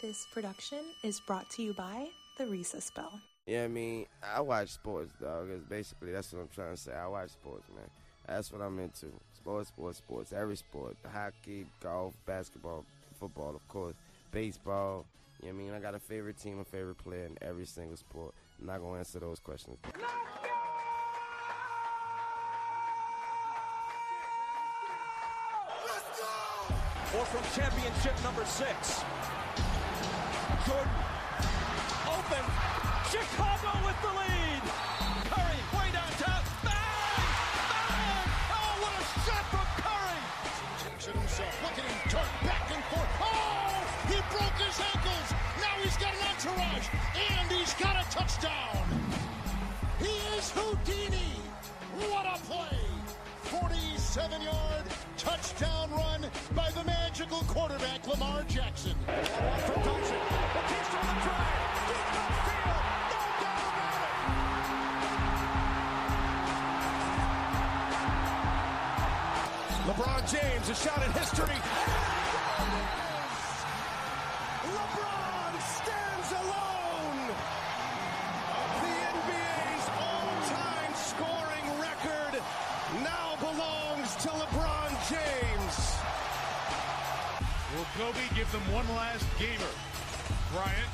This production is brought to you by the Recess Bell. Yeah, I mean, I watch sports, dog. Basically, that's what I'm trying to say. I watch sports, man. That's what I'm into. Sports. Every sport. Hockey, golf, basketball, football, of course. Baseball. You know what I mean? I got a favorite team, a favorite player in every single sport. I'm not going to answer those questions. Or from championship number 6. Jordan. Open. Chicago with the lead. Curry way downtown. Bang! Bang! Oh, what a shot from Curry! Jackson himself. Look at him turn back and forth. Oh! He broke his ankles. Now he's got an entourage. And he's got a touchdown. He is Houdini. What a play! 47-yard touchdown run by the magical quarterback, Lamar Jackson. From Thompson. The pitch on the drive. Deep left field. No doubt about it. LeBron James, a shot at history. LeBron stands alone. The NBA's all-time scoring record now belongs to LeBron James. Will Kobe give them one last gamer? Bryant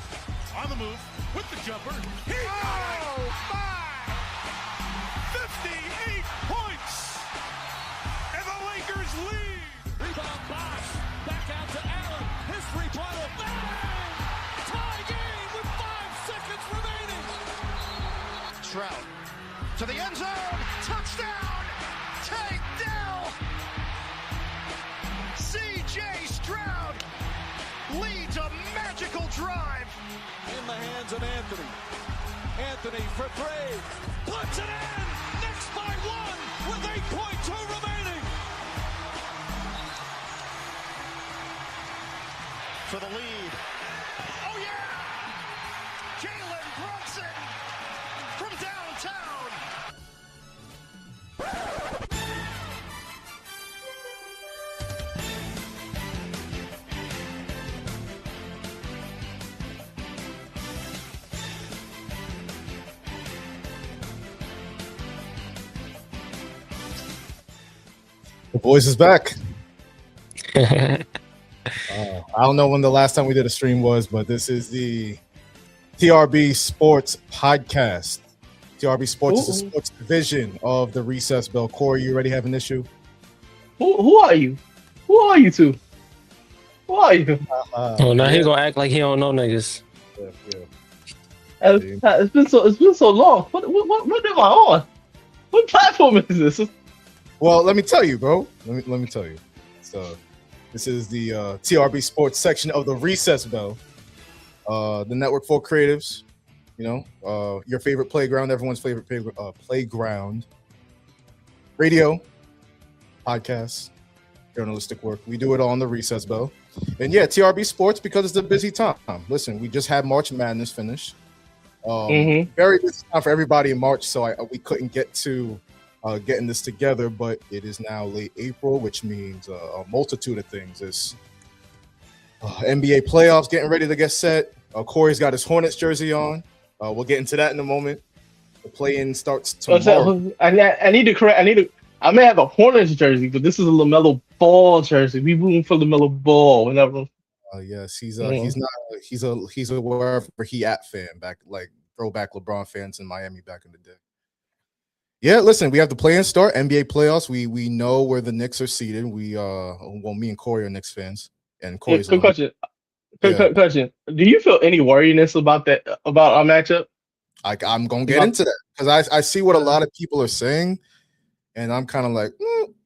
on the move with the jumper. He got it! 58 points! And the Lakers lead! Rebound box. Back out to Allen. His three-pointer. Bang! Tie game with 5 seconds remaining. Trout to the end zone. Touchdown! Take down! C.J. Stroud leads a magical drive. In the hands of Anthony. Anthony for 3. Puts it in! Knicks by 1 with 8.2 remaining. For the lead. Oh yeah! Jalen Brunson from downtown. The boys is back. I don't know when the last time we did a stream was, but this is the TRB Sports Podcast. TRB Sports is a sports division of the Recess Bell. Kory, you already have an issue? Who are you? Who are you two? Who are you? Oh, now he gonna act like he don't know niggas. Yeah. It's been so long. What am I on? What platform is this? Well, let me tell you, bro. Let me tell you. So, this is the TRB Sports section of the Recess Bell, the network for creatives. You know, your favorite playground, everyone's favorite playground. Radio, podcasts, journalistic work. We do it all on the Recess Bell. And yeah, TRB Sports because it's a busy time. Listen, we just had March Madness finish. Very busy time for everybody in March, so we couldn't get to getting this together, but it is now late April, which means a multitude of things. There's NBA playoffs getting ready to get set. Kory's got his Hornets jersey on. We'll get into that in a moment. The play-in starts tomorrow. I need to correct. I may have a Hornets jersey, but this is a LaMelo Ball jersey. We rooting for LaMelo Ball whenever. Yes, he's a wherever he at fan back, like throwback LeBron fans in Miami back in the day. Yeah, listen, we have the play-in start, NBA playoffs. We know where the Knicks are seated. Me and Kory are Knicks fans, and Kory's quick question. Question: do you feel any worriness about our matchup? I'm gonna get into that because I see what a lot of people are saying, and I'm kind of like,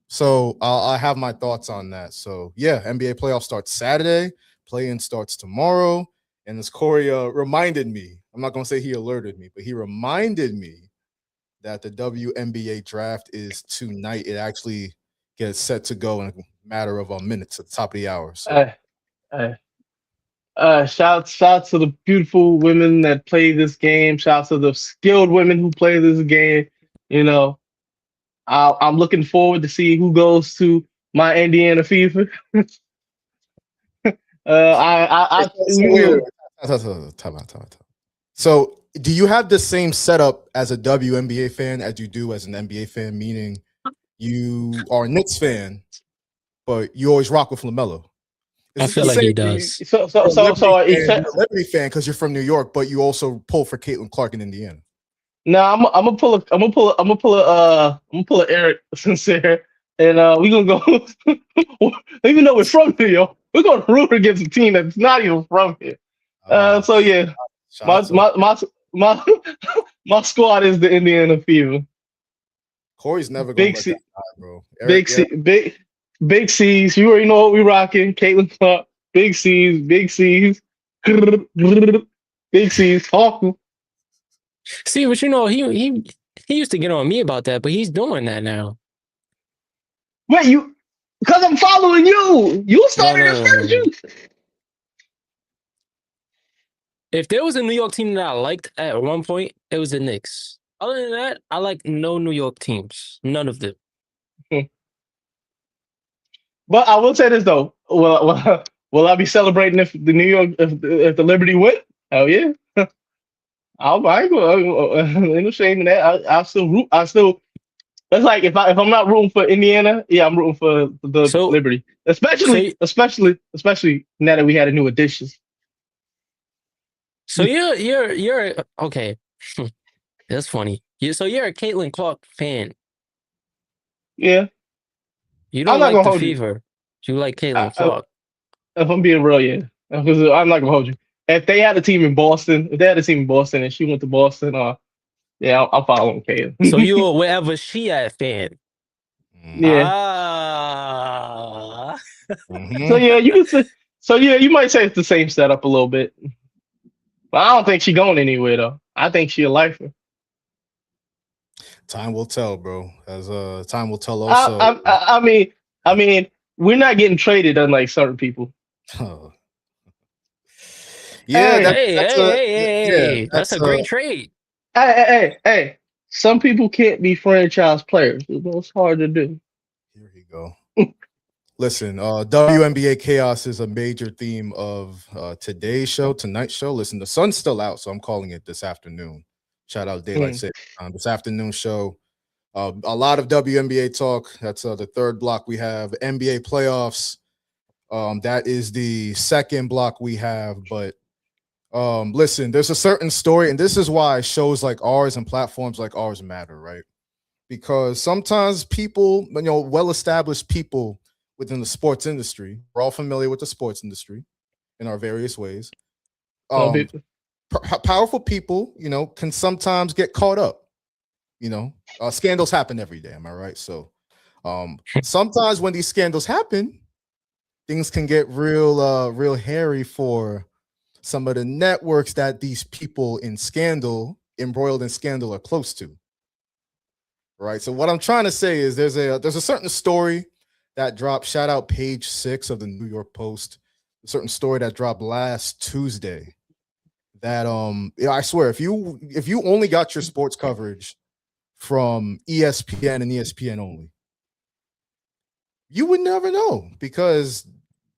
so I have my thoughts on that. So yeah, NBA playoffs starts Saturday, play-in starts tomorrow, and as Kory reminded me, I'm not gonna say he alerted me, but he reminded me that the WNBA draft is tonight. It actually gets set to go in a matter of minutes at the top of the hour. So. Shout to the beautiful women that play this game. Shout to the skilled women who play this game. You know, I'm looking forward to see who goes to my Indiana Fever. Time out. So, do you have the same setup as a WNBA fan as you do as an NBA fan? Meaning, you are a Knicks fan, but you always rock with LaMelo. I feel like he does. So you're a Liberty fan because you're from New York, but you also pull for Caitlin Clark in Indiana. No, I'm gonna pull a ErikSincere, and we gonna go. Even though we're from New York, we're gonna root against a team that's not even from here. So yeah, my squad is the Indiana Fever. Kory's never gonna let that die, bro. Big C's. You already know what we rocking. Caitlin Clark, big C's, big C's. Hawk. See, but he used to get on me about that, but he's doing that now. Wait, because I'm following you. You started it first. If there was a New York team that I liked at one point, it was the Knicks. Other than that, I like no New York teams. None of them. But I will say this though. Will I be celebrating if the New York if the Liberty win? Hell yeah. I ain't no shame in that. I still root. It's like if I'm not rooting for Indiana, yeah, I'm rooting for the Liberty. Especially now that we had a new addition. So you're okay. That's funny. You're a Caitlin Clark fan. Yeah. You don't like the Fever. You like Caitlin Clark. If I'm being real, yeah. Because I'm not gonna hold you. If they had a team in Boston, and she went to Boston, yeah, I'm following Caitlin. So you're wherever she at fan. Yeah. So yeah, you can say. So yeah, you might say it's the same setup a little bit, but I don't think she's going anywhere though. I think she a lifer. Time will tell, bro. As time will tell. Also, I mean, we're not getting traded unlike certain people. Yeah, that's a great trade. Hey. Some people can't be franchise players. It's hard to do. Here we go. Listen, WNBA chaos is a major theme of tonight's show. Listen, the sun's still out, so I'm calling it this afternoon. Shout out Daylight Savings Time. This afternoon show. A lot of WNBA talk. That's the third block we have. NBA playoffs. That is the second block we have. But listen, there's a certain story, and this is why shows like ours and platforms like ours matter, right? Because sometimes people, well-established people within the sports industry, we're all familiar with the sports industry in our various ways. Powerful people, can sometimes get caught up. Scandals happen every day. Am I right? So sometimes when these scandals happen, things can get real hairy for some of the networks that these people embroiled in scandal are close to. Right. So what I'm trying to say is there's a certain story that dropped. Shout out page 6 of the New York Post. A certain story that dropped last Tuesday. That I swear, if you only got your sports coverage from ESPN and ESPN only, you would never know, because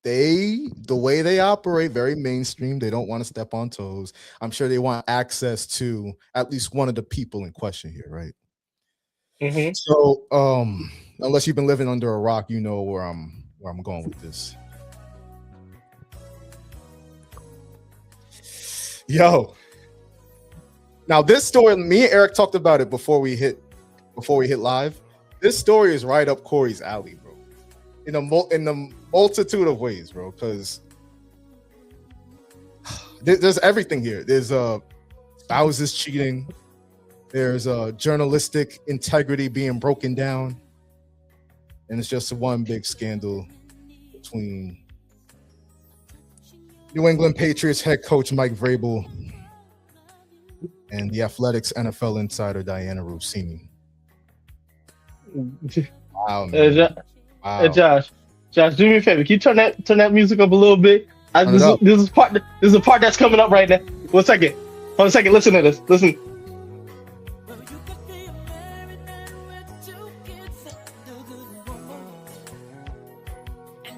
the way they operate, very mainstream. They don't want to step on toes. I'm sure they want access to at least one of the people in question here, right? Mm-hmm. So, unless you've been living under a rock, you know where I'm going with this. Yo, now this story, me and Eric talked about it before we hit live. This story is right up Kory's alley, bro. In a multitude of ways, bro. Because there's everything here. There's spouses cheating. There's journalistic integrity being broken down, and it's just one big scandal between New England Patriots head coach Mike Vrabel and the Athletics NFL insider Diana Russini. Wow, man. Wow. Hey, Josh, do me a favor. Can you turn that music up a little bit? This is a part that's coming up right now. One second. Listen to this. Listen.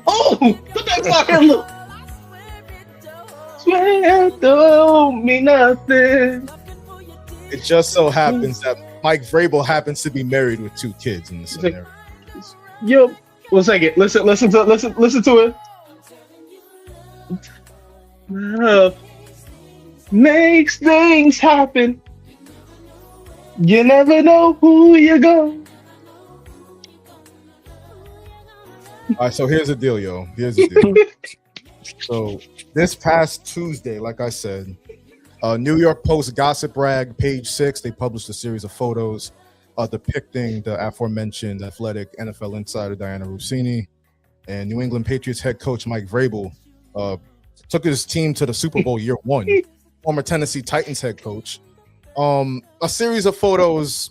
Oh, put that clock in. Look. It don't mean nothing. It just so happens that Mike Vrabel happens to be married with 2 kids in this scenario. Yo, 1 second. Listen to it. Love makes things happen. You never know who you go. All right, so here's the deal, yo. Here's the deal. So this past Tuesday, like I said, New York Post gossip rag, page 6, they published a series of photos depicting the aforementioned athletic NFL insider Diana Russini and New England Patriots head coach Mike Vrabel took his team to the Super Bowl year 1. Former Tennessee Titans head coach. A series of photos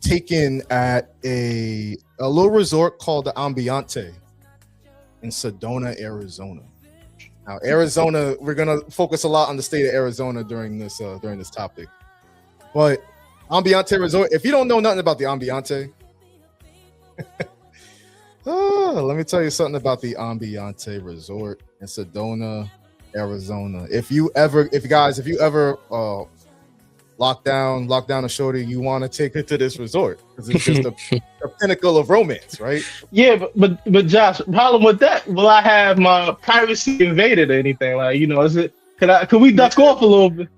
taken at a little resort called the Ambiente in Sedona, Arizona. Now, Arizona, we're gonna focus a lot on the state of Arizona during this topic. But Ambiente Resort, if you don't know nothing about the Ambiente, let me tell you something about the Ambiente Resort in Sedona, Arizona. If you ever lock down a shorty, you want to take her to this resort because it's just a pinnacle of romance, right? Yeah, but Josh, problem with that, will I have my privacy invaded or anything? Like, is it could we duck off a little bit?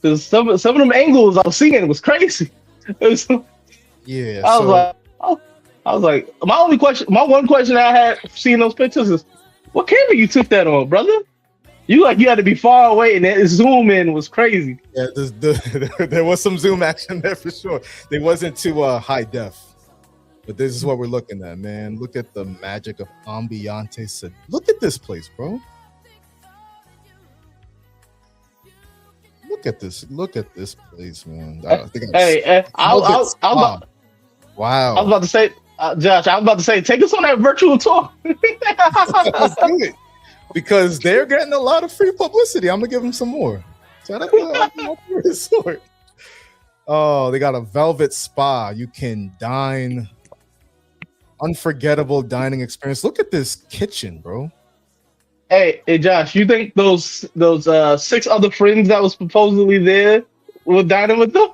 Because some of them angles I was seeing was crazy. Yeah. I was like, my one question I had seeing those pictures is, what camera you took that on, brother? You had to be far away, and that zoom in was crazy. Yeah, there was some zoom action there for sure. They wasn't too high def, but this is what we're looking at, man. Look at the magic of Ambiente. Look at this place, bro. Look at this place, man. Wow. I was about to say, Josh, take us on that virtual tour. Let's do it. Because they're getting a lot of free publicity. I'm gonna give them some more. Shout out to resort. Oh, they got a velvet spa. You can dine. Unforgettable dining experience. Look at this kitchen, bro. Hey, Josh, you think those 6 other friends that was supposedly there were dining with them?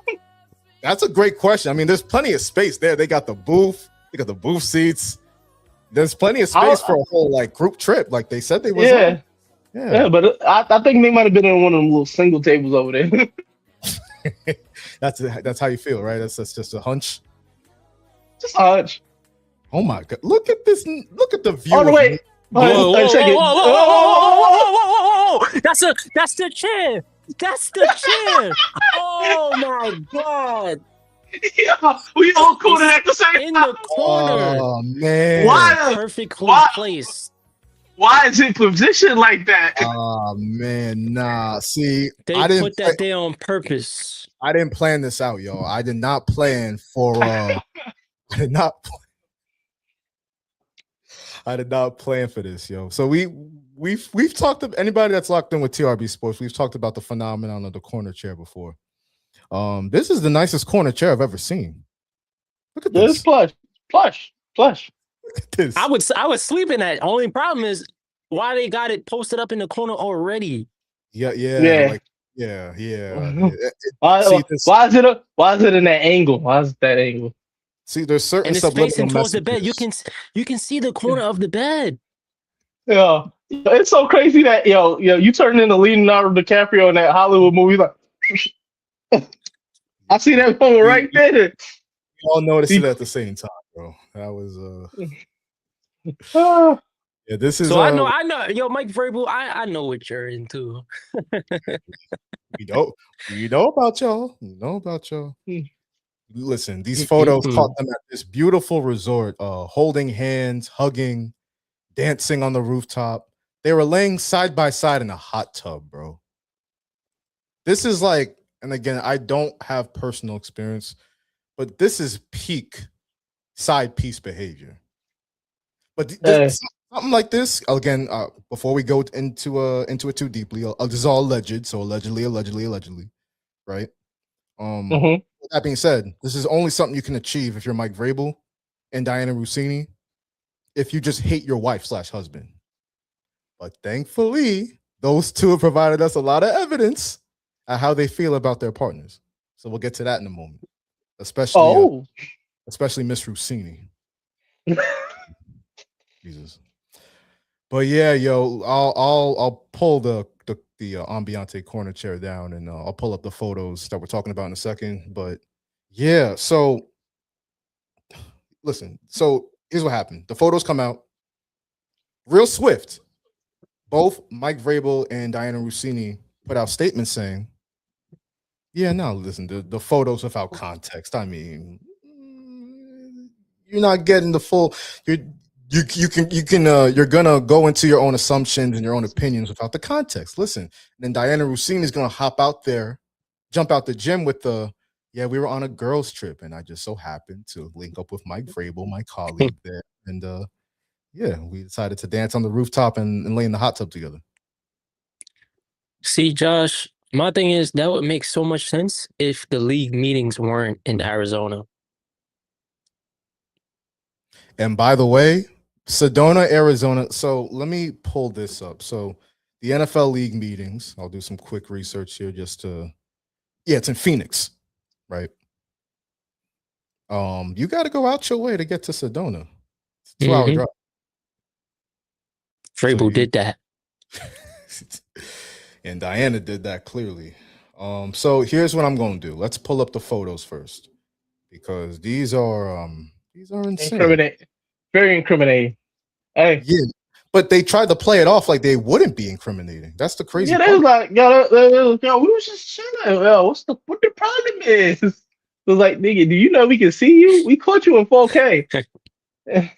That's a great question. I mean, there's plenty of space there. They got the booth. They got the booth seats. There's plenty of space for a whole group trip, like they said they was. Yeah. But I think they might have been on one of them little single tables over there. That's how you feel, right? That's just a hunch. Just a hunch. Oh my god! Look at this! Look at the view. Oh wait! Whoa! That's the chair. That's the chair. Oh my god! Yeah, we all caught it at the same time. In the corner. Oh man! Why? Perfectly placed. Why is it positioned like that? Oh man, nah. See, They I didn't put that there on purpose. I didn't plan this out, yo. I did not plan for. I did not plan for this, yo. So we've talked to anybody that's locked in with TRB Sports. We've talked about the phenomenon of the corner chair before. This is the nicest corner chair I've ever seen. Look at this. It's plush. Look at this. I would sleep in that. Only problem is why they got it posted up in the corner already. Yeah. Why is it in that angle? Why is it that angle? See, there's certain And it's facing towards the bed. messages. You can see the corner of the bed. Yeah, it's so crazy that you turn into Leonardo DiCaprio in that Hollywood movie. Like, I see that moment right there. We all noticed it at the same time, bro. That was yeah. This is So I know. Yo, Mike Vrabel, I know what you're into. we know about y'all. We know about y'all. Listen, these photos caught them at this beautiful resort, holding hands, hugging, dancing on the rooftop. They were laying side by side in a hot tub, bro. This is and again, I don't have personal experience, but this is peak side piece behavior. But something like this, again, before we go into it too deeply, this is all alleged, so allegedly, right? With that being said, this is only something you can achieve if you're Mike Vrabel and Diana Russini, if you just hate your wife/husband. But thankfully, those two have provided us a lot of evidence at how they feel about their partners. So we'll get to that in a moment, especially Miss Russini. Jesus. But yeah, yo, I'll pull the Ambiante corner chair down, and I'll pull up the photos that we're talking about in a second. But yeah, so listen, so here's what happened. The photos come out real swift. Both Mike Vrabel and Diana Russini put out statements saying, yeah, no, listen, the photos without context. I mean, you're not getting the full. You're gonna go into your own assumptions and your own opinions without the context. Listen, and then Diana Russini is gonna hop out there, jump out the gym with yeah, we were on a girls' trip, and I just so happened to link up with Mike Vrabel, my colleague there, and yeah, we decided to dance on the rooftop and lay in the hot tub together. See, Josh, my thing is that would make so much sense if the league meetings weren't in Arizona. And by the way, Sedona, Arizona. So let me pull this up. So the NFL league meetings, I'll do some quick research here just to, yeah, it's in Phoenix, right? You got to go out your way to get to Sedona. It's a 2-hour drive. Vrabel did that. And Diana did that clearly. So here's what I'm going to do. Let's pull up the photos first because these are insane. Very incriminating. Hey. Yeah, but they tried to play it off like they wouldn't be incriminating. That's the crazy part. Yeah, they was like, yo, we was just chilling. Yo, what the problem is? It was like, nigga, do you know we can see you? We caught you in 4K. Let's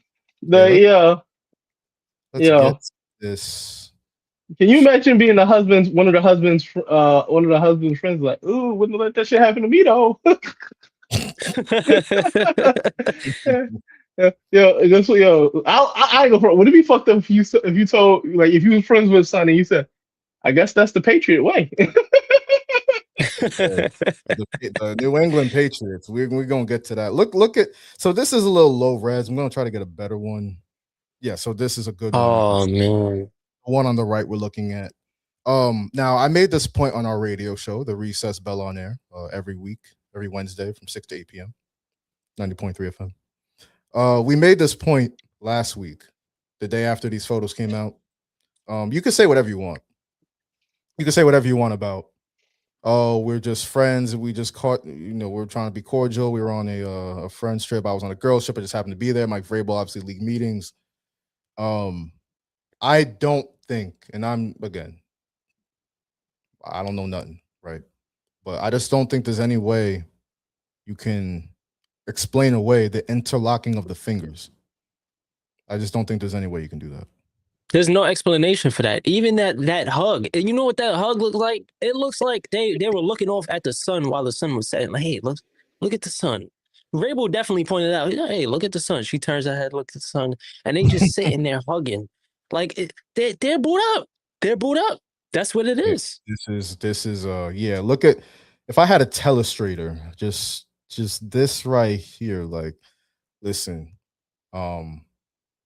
get this. Can you imagine being one of the husband's friends? Like, ooh, wouldn't let that shit happen to me though. Yo, I ain't go. Would it be fucked up if you told, like, if you were friends with Sonny, you said, I guess that's the Patriot way. The New England Patriots. We're gonna get to that. Look at. So this is a little low res. I'm gonna try to get a better one. Yeah. So this is a good one. Oh man. The one on the right we're looking at. Now I made this point on our radio show, the Recess Bell on Air, every week, every Wednesday from 6 to 8 p.m. 90.3 FM. We made this point last week, the day after these photos came out. You can say whatever you want. You can say whatever you want about, oh, we're just friends. We just caught, we're trying to be cordial. We were on a friends trip. I was on a girls trip. I just happened to be there. Mike Vrabel, obviously, league meetings. I don't think, and I don't know nothing, right? But I just don't think there's any way you can explain away the interlocking of the fingers. I just don't think there's any way you can do that. There's no explanation for that. Even that hug. And you know what that hug looks like? It looks like they were looking off at the sun while the sun was setting. Like, hey, look at the sun. Vrabel definitely pointed out, hey, look at the sun. She turns her head, look at the sun. And they just sitting there hugging. Like, they're booed up. They're booed up. That's what it is. This is yeah, look at, if I had a telestrator, just this right here, like, listen,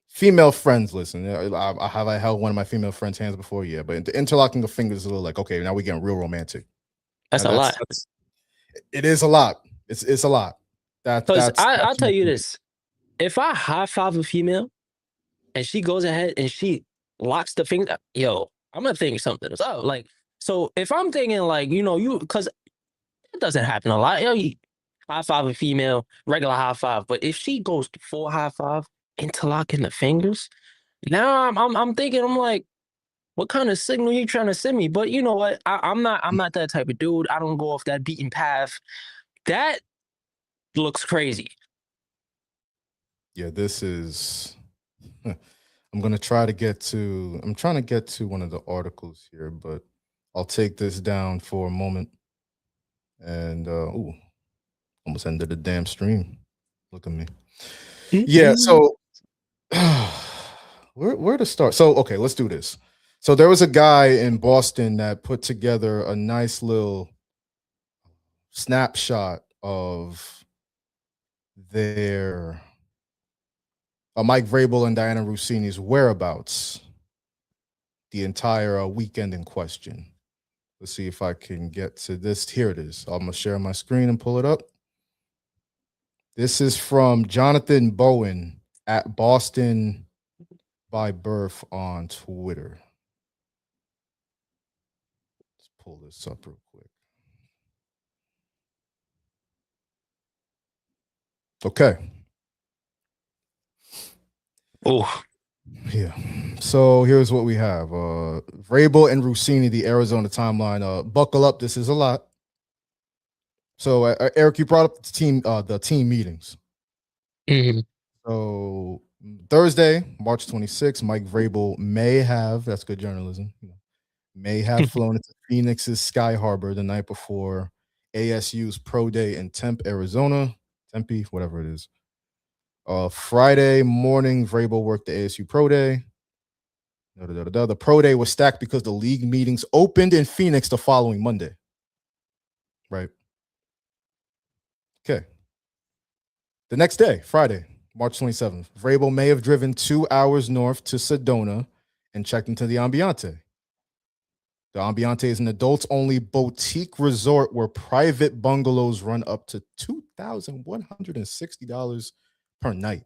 female friends, listen, I held one of my female friends' hands before, yeah, but the interlocking of fingers is a little like, okay, now we're getting real romantic. That's a lot. It is a lot. It's a lot. Because I'll tell you this. If I high five a female and she goes ahead and she locks the finger, yo, I'm gonna think something is up. Like, so if I'm thinking like, because it doesn't happen a lot. Yo, you high five a female, regular high five. But if she goes full high five, interlocking the fingers, now I'm thinking, I'm like, what kind of signal you trying to send me? But you know what? I'm not that type of dude. I don't go off that beaten path. That looks crazy. Yeah, this is. I'm trying to get to one of the articles here, but I'll take this down for a moment. And almost ended the damn stream. Look at me. Yeah, so where to start? So okay, let's do this. So there was a guy in Boston that put together a nice little snapshot of their Mike Vrabel and Diana Russini's whereabouts the entire weekend in question. Let's see if I can get to this. Here it is. I'm going to share my screen and pull it up. This is from Jonathan Bowen at Boston by Birth on Twitter. Let's pull this up real quick. Okay. Oh, yeah. So here's what we have. Vrabel and Russini, the Arizona timeline. Buckle up. This is a lot. So Eric, you brought up the team meetings. Mm-hmm. So Thursday, March 26th, Mike Vrabel may have, that's good journalism, may have flown into Phoenix's Sky Harbor the night before ASU's Pro Day in Tempe, whatever it is. Friday morning, Vrabel worked the ASU Pro Day. The Pro Day was stacked because the league meetings opened in Phoenix the following Monday. Right. Okay. The next day, Friday, March 27th, Vrabel may have driven 2 hours north to Sedona and checked into the Ambiente. The Ambiente is an adults-only boutique resort where private bungalows run up to $2,160 per night.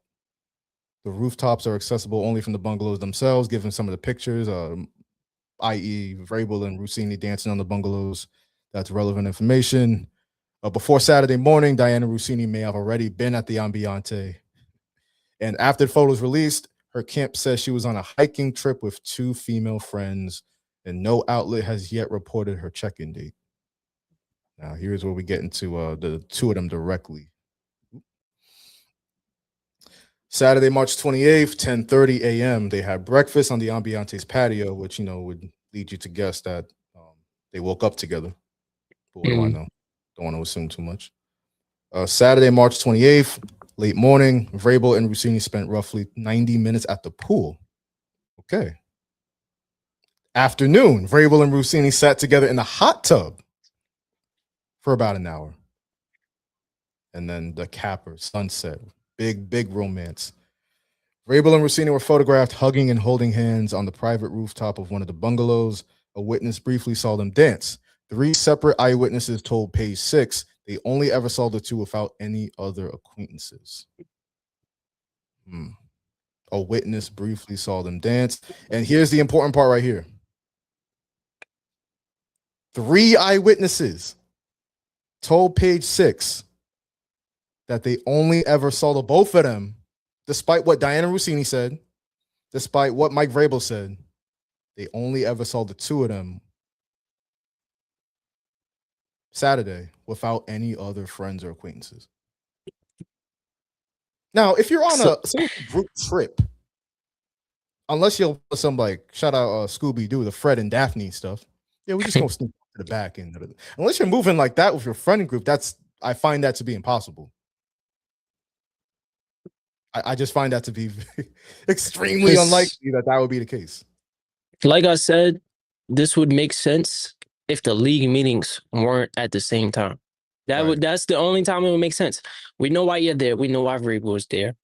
The rooftops are accessible only from the bungalows themselves, given some of the pictures, i.e. Vrabel and Russini dancing on the bungalows. That's relevant information. Before Saturday morning, Diana Russini may have already been at the Ambiente. And after the photos released, her camp says she was on a hiking trip with 2 female friends, and no outlet has yet reported her check-in date. Now, here's where we get into the 2 of them directly. Saturday, March 28th, 10:30 a.m., they had breakfast on the Ambiente's patio, which, would lead you to guess that they woke up together. But what do I know? Don't want to assume too much. Saturday, March 28th, late morning, Vrabel and Russini spent roughly 90 minutes at the pool. Okay. Afternoon, Vrabel and Russini sat together in the hot tub for about an hour. And then the capper, sunset, big romance. Vrabel and Russini were photographed hugging and holding hands on the private rooftop of one of the bungalows. A witness briefly saw them dance. 3 separate eyewitnesses told Page 6 they only ever saw the 2 without any other acquaintances. A witness briefly saw them dance. And here's the important part right here. 3 eyewitnesses told Page 6 that they only ever saw the both of them, despite what Diana Russini said, despite what Mike Vrabel said. They only ever saw the 2 of them Saturday without any other friends or acquaintances. Now, if you're on a group trip, unless you're some shout out Scooby-Doo, the Fred and Daphne stuff, yeah, we're just gonna sneak to the back end of it. Unless you're moving like that with your friend group, I find that to be impossible. I just find that to be extremely unlikely that would be the case. Like I said, this would make sense if the league meetings weren't at the same time. That's the only time it would make sense. We know why you're there. We know why Vrabel was there.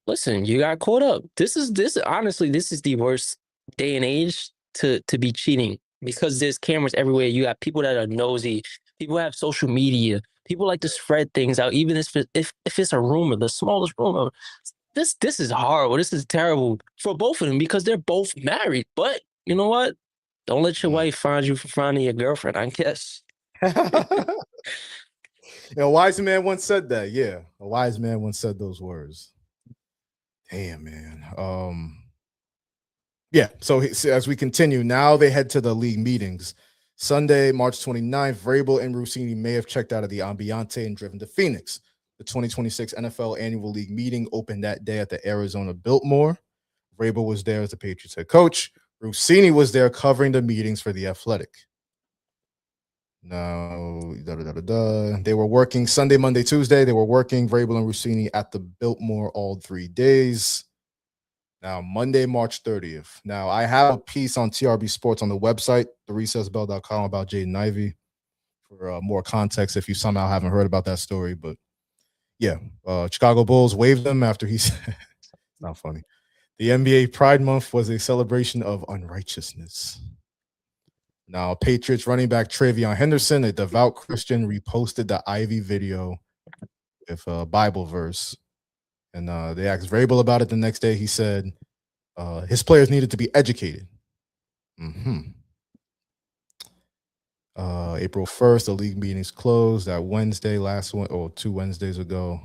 Listen, you got caught up. Honestly, this is the worst day and age to be cheating, because there's cameras everywhere. You got people that are nosy. People have social media. People like to spread things out, even if it's a rumor, the smallest rumor. This is horrible. This is terrible for both of them because they're both married. But you know what? Don't let your wife find you for finding your girlfriend, I guess. A wise man once said that. Yeah, a wise man once said those words. Damn, man. Yeah, so as we continue, now they head to the league meetings. Sunday, March 29th, Vrabel and Russini may have checked out of the Ambiente and driven to Phoenix. The 2026 NFL Annual League meeting opened that day at the Arizona Biltmore. Vrabel was there as the Patriots head coach. Russini was there covering the meetings for The Athletic. Now, they were working Sunday, Monday, Tuesday. They were working, Vrabel and Russini, at the Biltmore all 3 days. Now, Monday, March 30th. Now, I have a piece on TRB Sports on the website, therecessbell.com, about Jaden Ivey for more context if you somehow haven't heard about that story. But, yeah, Chicago Bulls waived him after he said – it's not funny. The NBA Pride Month was a celebration of unrighteousness. Now, Patriots running back Travion Henderson, a devout Christian, reposted the Ivy video with a Bible verse. And they asked Vrabel about it the next day. He said his players needed to be educated. April 1st, the league meetings closed. That Wednesday, last one, or 2 Wednesdays ago,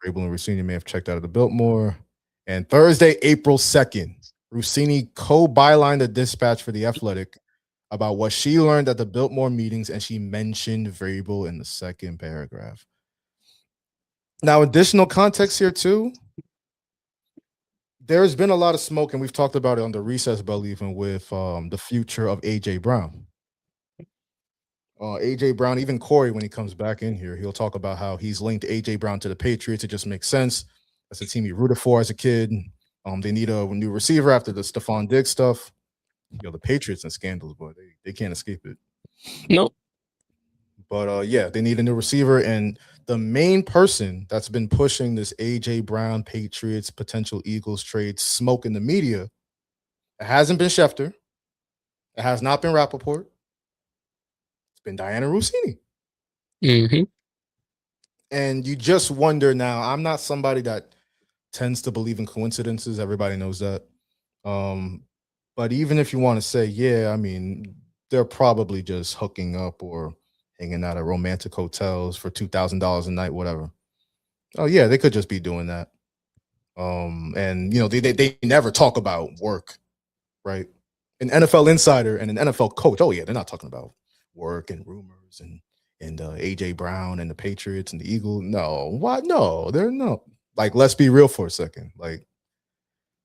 Vrabel and Russini may have checked out of the Biltmore. And Thursday, April 2nd, Russini co-bylined a dispatch for The Athletic about what she learned at the Biltmore meetings, and she mentioned Vrabel in the second paragraph. Now, additional context here, too. There's been a lot of smoke, and we've talked about it on the recess bell, even with the future of A.J. Brown. A.J. Brown, even Kory, when he comes back in here, he'll talk about how he's linked A.J. Brown to the Patriots. It just makes sense. That's the team he rooted for as a kid. They need a new receiver after the Stephon Diggs stuff. The Patriots and scandals, but they can't escape it. Nope. But yeah, they need a new receiver, and the main person that's been pushing this A.J. Brown, Patriots, potential Eagles trade smoke in the media, it hasn't been Schefter. It has not been Rappaport. It's been Diana Russini. Mm-hmm. And you just wonder now, I'm not somebody that tends to believe in coincidences. Everybody knows that. But even if you want to say, yeah, I mean, they're probably just hooking up or hanging out at romantic hotels for $2,000 a night, whatever. Oh, yeah, they could just be doing that. And, they never talk about work, right? An NFL insider and an NFL coach, oh, yeah, they're not talking about work and rumors and A.J. Brown and the Patriots and the Eagles. No, what? No, they're not. Like, let's be real for a second. Like,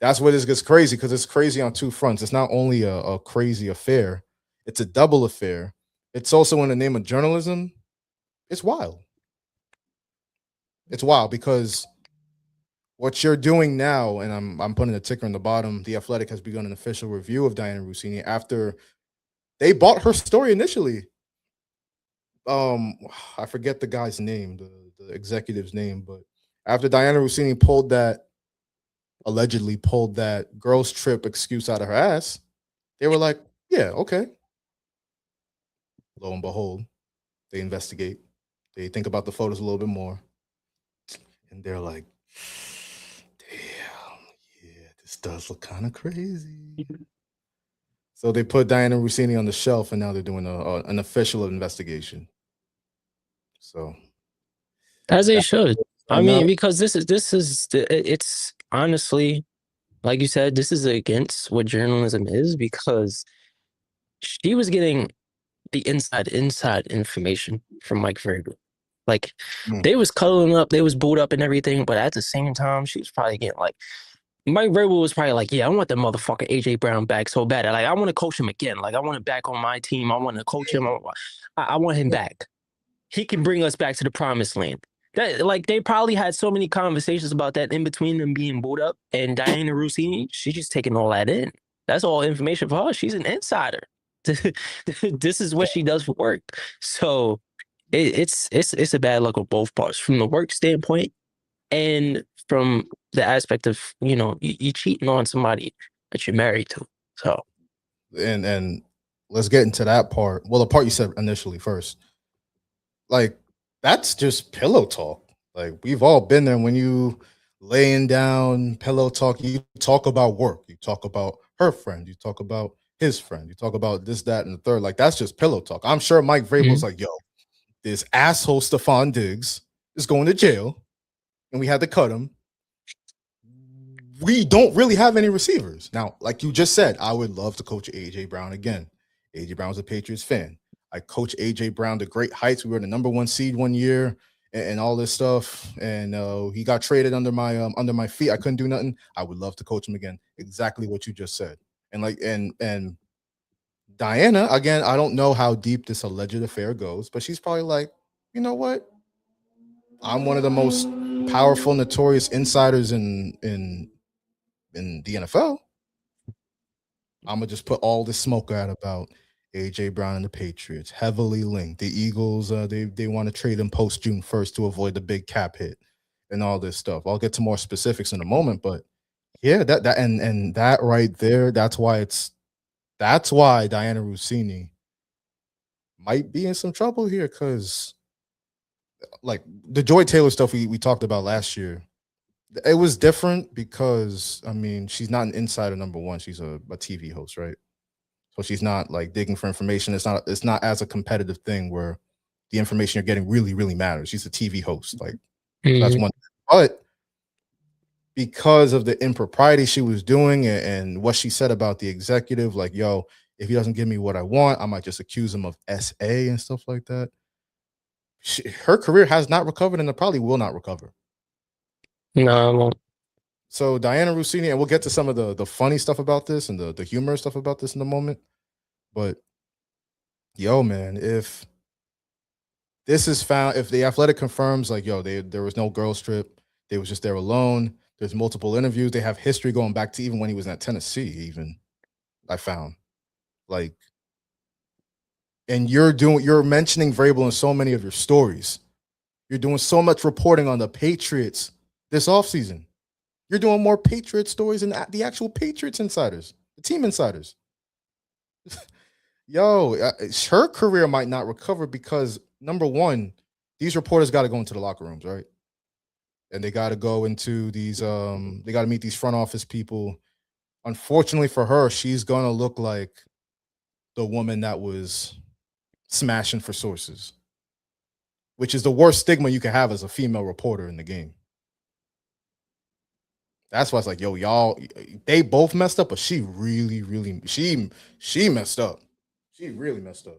that's where this gets crazy, because it's crazy on two fronts. It's not only a crazy affair, it's a double affair. It's also in the name of journalism. It's wild. It's wild because what you're doing now, and I'm putting a ticker in the bottom, The Athletic has begun an official review of Diana Russini after they bought her story initially. I forget the guy's name, the executive's name, but after Diana Russini allegedly pulled that girls trip excuse out of her ass, they were like, yeah, okay. Lo and behold, they investigate. They think about the photos a little bit more. And they're like, damn, yeah, this does look kind of crazy. So they put Diana Russini on the shelf, and now they're doing an official investigation. So, as they should. I mean, because it's honestly, like you said, this is against what journalism is, because she was getting the inside information from Mike Vrabel. Like, they was cuddling up, they was booed up and everything, but at the same time, she was probably getting like, Mike Vrabel was probably like, yeah, I want that motherfucker A.J. Brown back so bad. Like, I want to coach him again. Like, I want him back on my team. I want to coach him. I want him back. He can bring us back to the promised land. That, like, they probably had so many conversations about that in between them being booed up, and Diana Russini, she's just taking all that in. That's all information for her. She's an insider. This is what she does for work. So it's a bad look on both parts, from the work standpoint and from the aspect of, you cheating on somebody that you're married to. So, and let's get into that part. Well, the part you said initially first. Like, that's just pillow talk. Like, we've all been there when you laying down, pillow talk. You talk about work. You talk about her friend. You talk about his friend. You talk about this, that, and the third. Like, that's just pillow talk. I'm sure Mike Vrabel's like, yo, this asshole Stephon Diggs is going to jail, and we had to cut him. We don't really have any receivers. Now, like you just said, I would love to coach A.J. Brown again. A.J. Brown's a Patriots fan. I coached A.J. Brown to great heights. We were the #1 seed one year and all this stuff. And he got traded under my feet. I couldn't do nothing. I would love to coach him again. Exactly what you just said. And Diana, again, I don't know how deep this alleged affair goes, but she's probably like, you know what? I'm one of the most powerful, notorious insiders in the NFL. I'm gonna just put all this smoke out about A.J. Brown and the Patriots, heavily linked. The Eagles, they want to trade him post June 1st to avoid the big cap hit and all this stuff. I'll get to more specifics in a moment, but Yeah, that and that right there, that's why Diana Russini might be in some trouble here, because like the Joy Taylor stuff we talked about last year, it was different because I mean she's not an insider, number one. She's a TV host, right? So she's not like digging for information. It's not as a competitive thing where the information you're getting really, really matters. She's a TV host. Like so that's one thing. But because of the impropriety she was doing and what she said about the executive, like, yo, if he doesn't give me what I want, I might just accuse him of SA and stuff like that. Her career has not recovered and it probably will not recover. No, I won't. So Diana Russini, and we'll get to some of the funny stuff about this and the humorous stuff about this in a moment. But yo, man, if this is found, if the Athletic confirms, like, yo, there was no girls trip, they was just there alone. There's multiple interviews. They have history going back to even when he was at Tennessee. Even I found, like, and you're mentioning Vrabel in so many of your stories. You're doing so much reporting on the Patriots this offseason. You're doing more Patriot stories than the actual Patriots insiders, the team insiders. Yo, her career might not recover because, number one, these reporters got to go into the locker rooms, right? And they got to go into these, they got to meet these front office people. Unfortunately for her, she's going to look like the woman that was smashing for sources, which is the worst stigma you can have as a female reporter in the game. That's why it's like, yo, y'all, they both messed up, but she really, really, she messed up. She really messed up.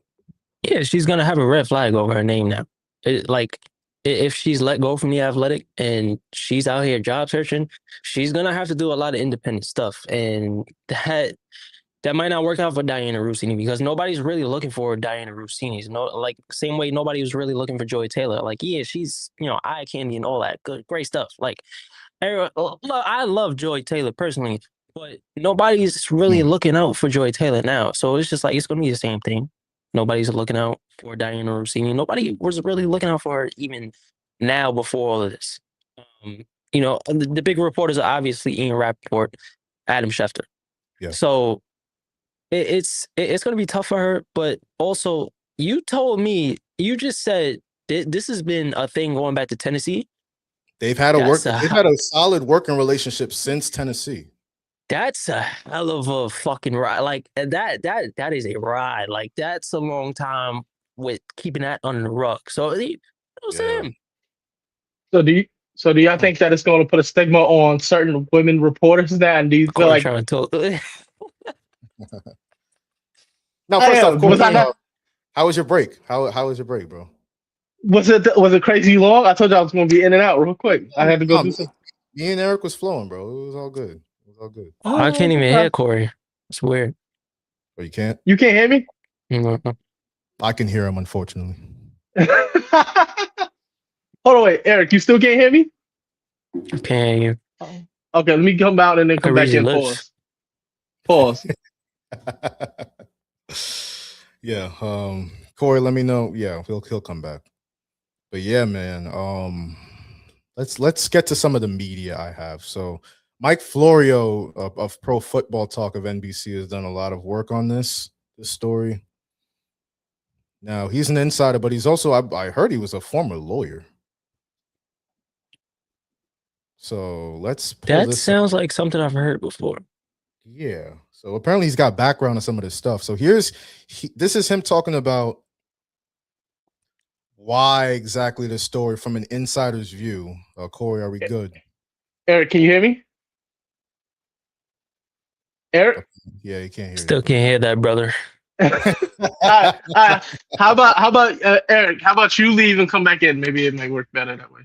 Yeah, she's gonna have a red flag over her name now. If she's let go from the Athletic and she's out here job searching, she's gonna have to do a lot of independent stuff, and that might not work out for Diana Russini because nobody's really looking for Diana Russini's. No, like same way nobody was really looking for Joy Taylor. Like, yeah, she's eye candy and all that good, great stuff. Like, I love Joy Taylor personally, but nobody's really looking out for Joy Taylor now. So it's just like it's gonna be the same thing. Nobody's looking out for Diana Russini. Nobody was really looking out for her even now before all of this. The big reporters are obviously Ian Rappaport, Adam Schefter. Yeah. So it's going to be tough for her. But also, you just said this has been a thing going back to Tennessee. They've had a solid working relationship since Tennessee. That's a hell of a fucking ride. Like that is a ride. Like that's a long time with keeping that under the rug. So Sam. So do y'all think that it's going to put a stigma on certain women reporters now? And do you feel like? Now, first off, Kory, how was your break? How was your break, bro? Was it crazy long? I told you I was going to be in and out real quick. I had to go do something. Me and Eric was flowing, bro. It was all good. Oh, I can't even hear Kory. It's weird. Oh, you can't? You can't hear me? Mm-hmm. I can hear him, unfortunately. Hold on, wait, Eric, you still can't hear me? I can't hear you. Okay, let me come out and then come back in. Pause. Yeah, Kory, let me know. Yeah, he'll come back. But yeah, man. Let's get to some of the media I have. So Mike Florio of Pro Football Talk of NBC has done a lot of work on this story. Now, he's an insider, but he's also, I heard he was a former lawyer. So let's pull this sounds like something I've heard before. Yeah. So apparently he's got background on some of this stuff. So this is him talking about why exactly the story from an insider's view. Kory, are we good? Eric, can you hear me? Eric? Yeah, you can't hear Still can't hear that, brother. How about Eric? How about you leave and come back in? Maybe it might work better that way.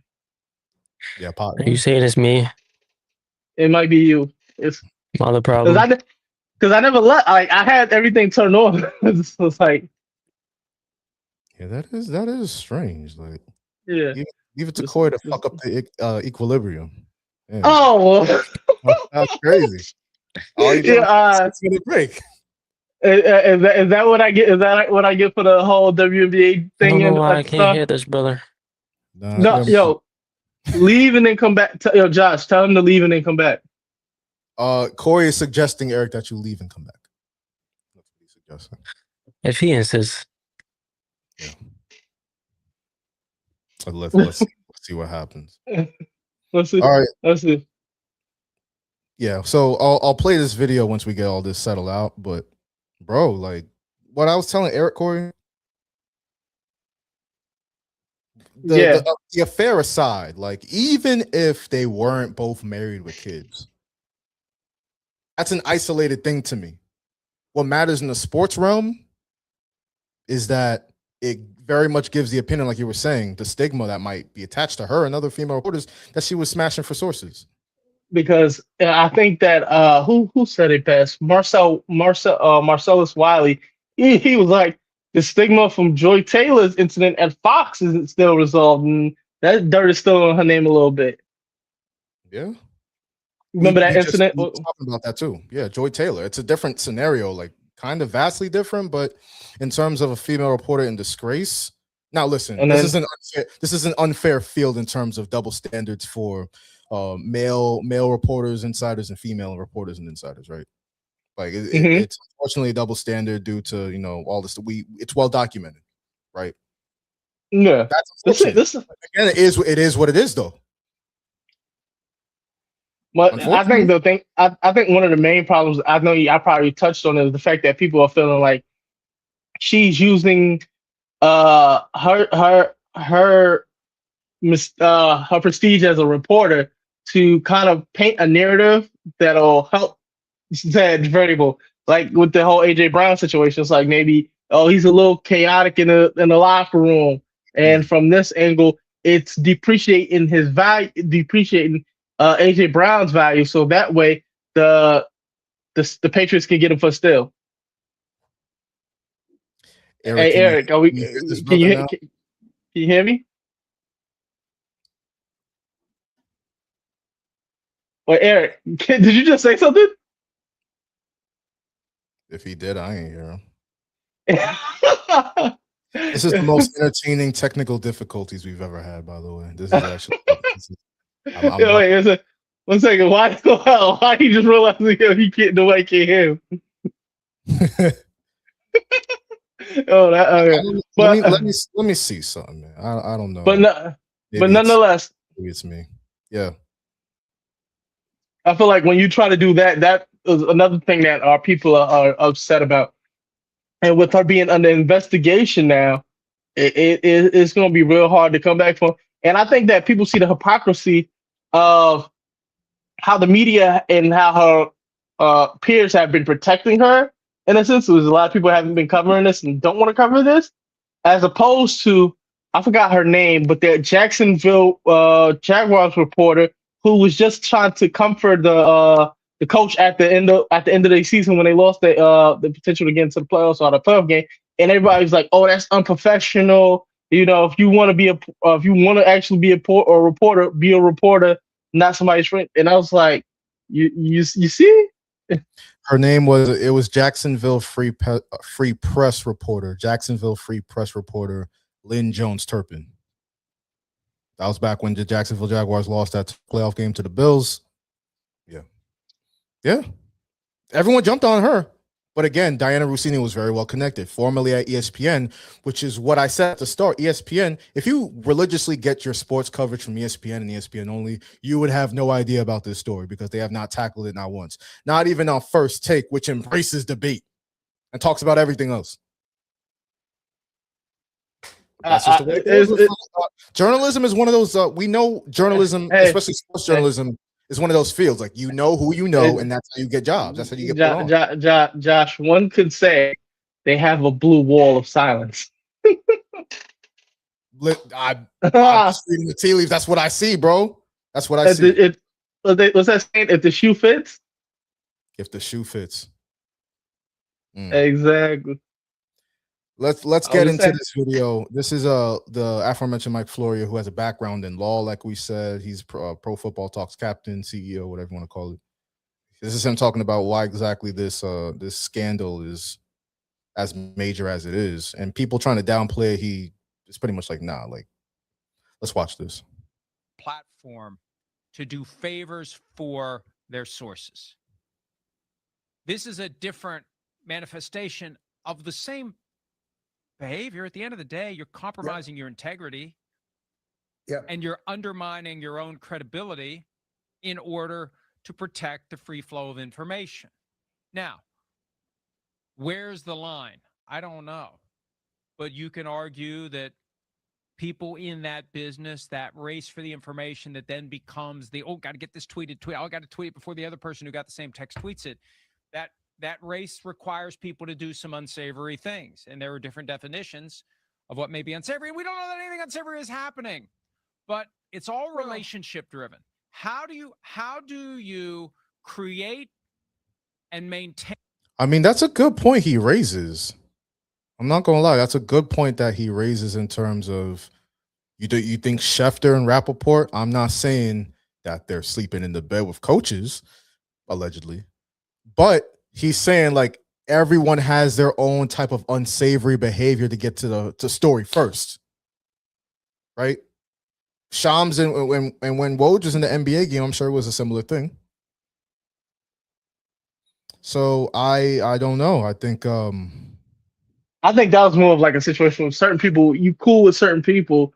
Yeah, pop. Are you saying it's me? It might be you. It's not the problem. Because I never let. Like I had everything turned on. So it's like. Yeah, that is strange. Like, yeah, leave it to Kory to fuck up the equilibrium. Yeah. Oh, well. That's crazy. All you do break. Is that what I get? Is that what I get for the whole WNBA thing? I don't know why I can't hear this, brother. No, yo, leave and then come back. Yo, Josh, tell him to leave and then come back. Kory is suggesting, Eric, that you leave and come back. That's what he's suggesting. If he insists. Yeah. So let's see what happens. Let's see. All right. Let's see. Yeah. So I'll play this video once we get all this settled out. But bro, like what I was telling Eric, Kory. The affair aside, like even if they weren't both married with kids, that's an isolated thing to me. What matters in the sports realm is that it very much gives the opinion, like you were saying, the stigma that might be attached to her and other female reporters that she was smashing for sources. Because I think that who said it best? Marcellus Wiley. He was like, the stigma from Joy Taylor's incident at Fox isn't still resolved, and that dirt is still on her name a little bit. Yeah. Remember that incident? We talking about that too. Yeah, Joy Taylor. It's a different scenario, like kind of vastly different, but in terms of a female reporter in disgrace. Now, listen, this is an unfair field in terms of double standards for male reporters, insiders, and female reporters and insiders, right? Like it's unfortunately a double standard due to all this. It's well documented, right? Yeah, that's unfortunate. Again, it is what it is, though. But I think I think one of the main problems I probably touched on is the fact that people are feeling like she's using her prestige as a reporter to kind of paint a narrative that'll help that variable. Like with the whole AJ Brown situation, it's like maybe he's a little chaotic in the locker room, and from this angle, it's depreciating his value, depreciating AJ Brown's value, so that way the Patriots can get him for still. Eric, hey Eric, can you hear me? Wait, Eric, did you just say something? If he did, I ain't hear him. This is the most entertaining technical difficulties we've ever had, by the way. This is actually. Wait, one second. Why he just realized he can't? Nobody can hear him. Let me see something, man. I don't know. But nonetheless, it's me. Yeah. I feel like when you try to do that is another thing that our people are upset about. And with her being under investigation now, it's going to be real hard to come back from. And I think that people see the hypocrisy of how the media and how her peers have been protecting her. In a sense, there's a lot of people haven't been covering this and don't want to cover this, as opposed to, I forgot her name, but the Jacksonville Jaguars reporter who was just trying to comfort the coach at the end of the season when they lost the potential to get into the playoffs or the playoff game, and everybody's like, "Oh, that's unprofessional." If you want to actually be a reporter, be a reporter, not somebody's friend. And I was like, "You see?" Her name was Jacksonville Free Press reporter, Jacksonville Free Press reporter Lynn Jones Turpin. That was back when the Jacksonville Jaguars lost that playoff game to the Bills. Yeah. Everyone jumped on her. But again, Diana Russini was very well connected, formerly at ESPN, which is what I said at the start. ESPN, if you religiously get your sports coverage from ESPN and ESPN only, you would have no idea about this story because they have not tackled it not once. Not even on First Take, which embraces debate and talks about everything else. That's just the way it is. Journalism is one of those. We know journalism, especially sports journalism, is one of those fields. Like who you know, and that's how you get jobs. That's how you get put on. Josh, one could say they have a blue wall of silence. I'm just reading the tea leaves. That's what I see, bro. That's what I see. What's that saying? If the shoe fits. If the shoe fits. Exactly. Let's get into this video. This is the aforementioned Mike Florio, who has a background in law, like we said. He's Pro Football Talks captain, CEO, whatever you want to call it. This is him talking about why exactly this scandal is as major as it is, and people trying to downplay it. He is pretty much like, nah. Like, let's watch this. Platform to do favors for their sources. This is a different manifestation of the same behavior. At the end of the day, you're compromising your integrity. And you're undermining your own credibility in order to protect the free flow of information. Now, where's the line? I don't know. But you can argue that people in that business, that race for the information that then becomes the, got to get this tweeted, I got to tweet it before the other person who got the same text tweets it. That race requires people to do some unsavory things. And there are different definitions of what may be unsavory. We don't know that anything unsavory is happening. But it's all relationship driven. How do you create and maintain? I mean, that's a good point he raises. I'm not gonna lie, that's a good point that he raises in terms of you think Schefter and Rappaport. I'm not saying that they're sleeping in the bed with coaches, allegedly, but he's saying like everyone has their own type of unsavory behavior to get to the story first, right? Shams and when Woj was in the NBA game, I'm sure it was a similar thing. So I don't know. I think that was more of like a situation with certain people. You cool with certain people,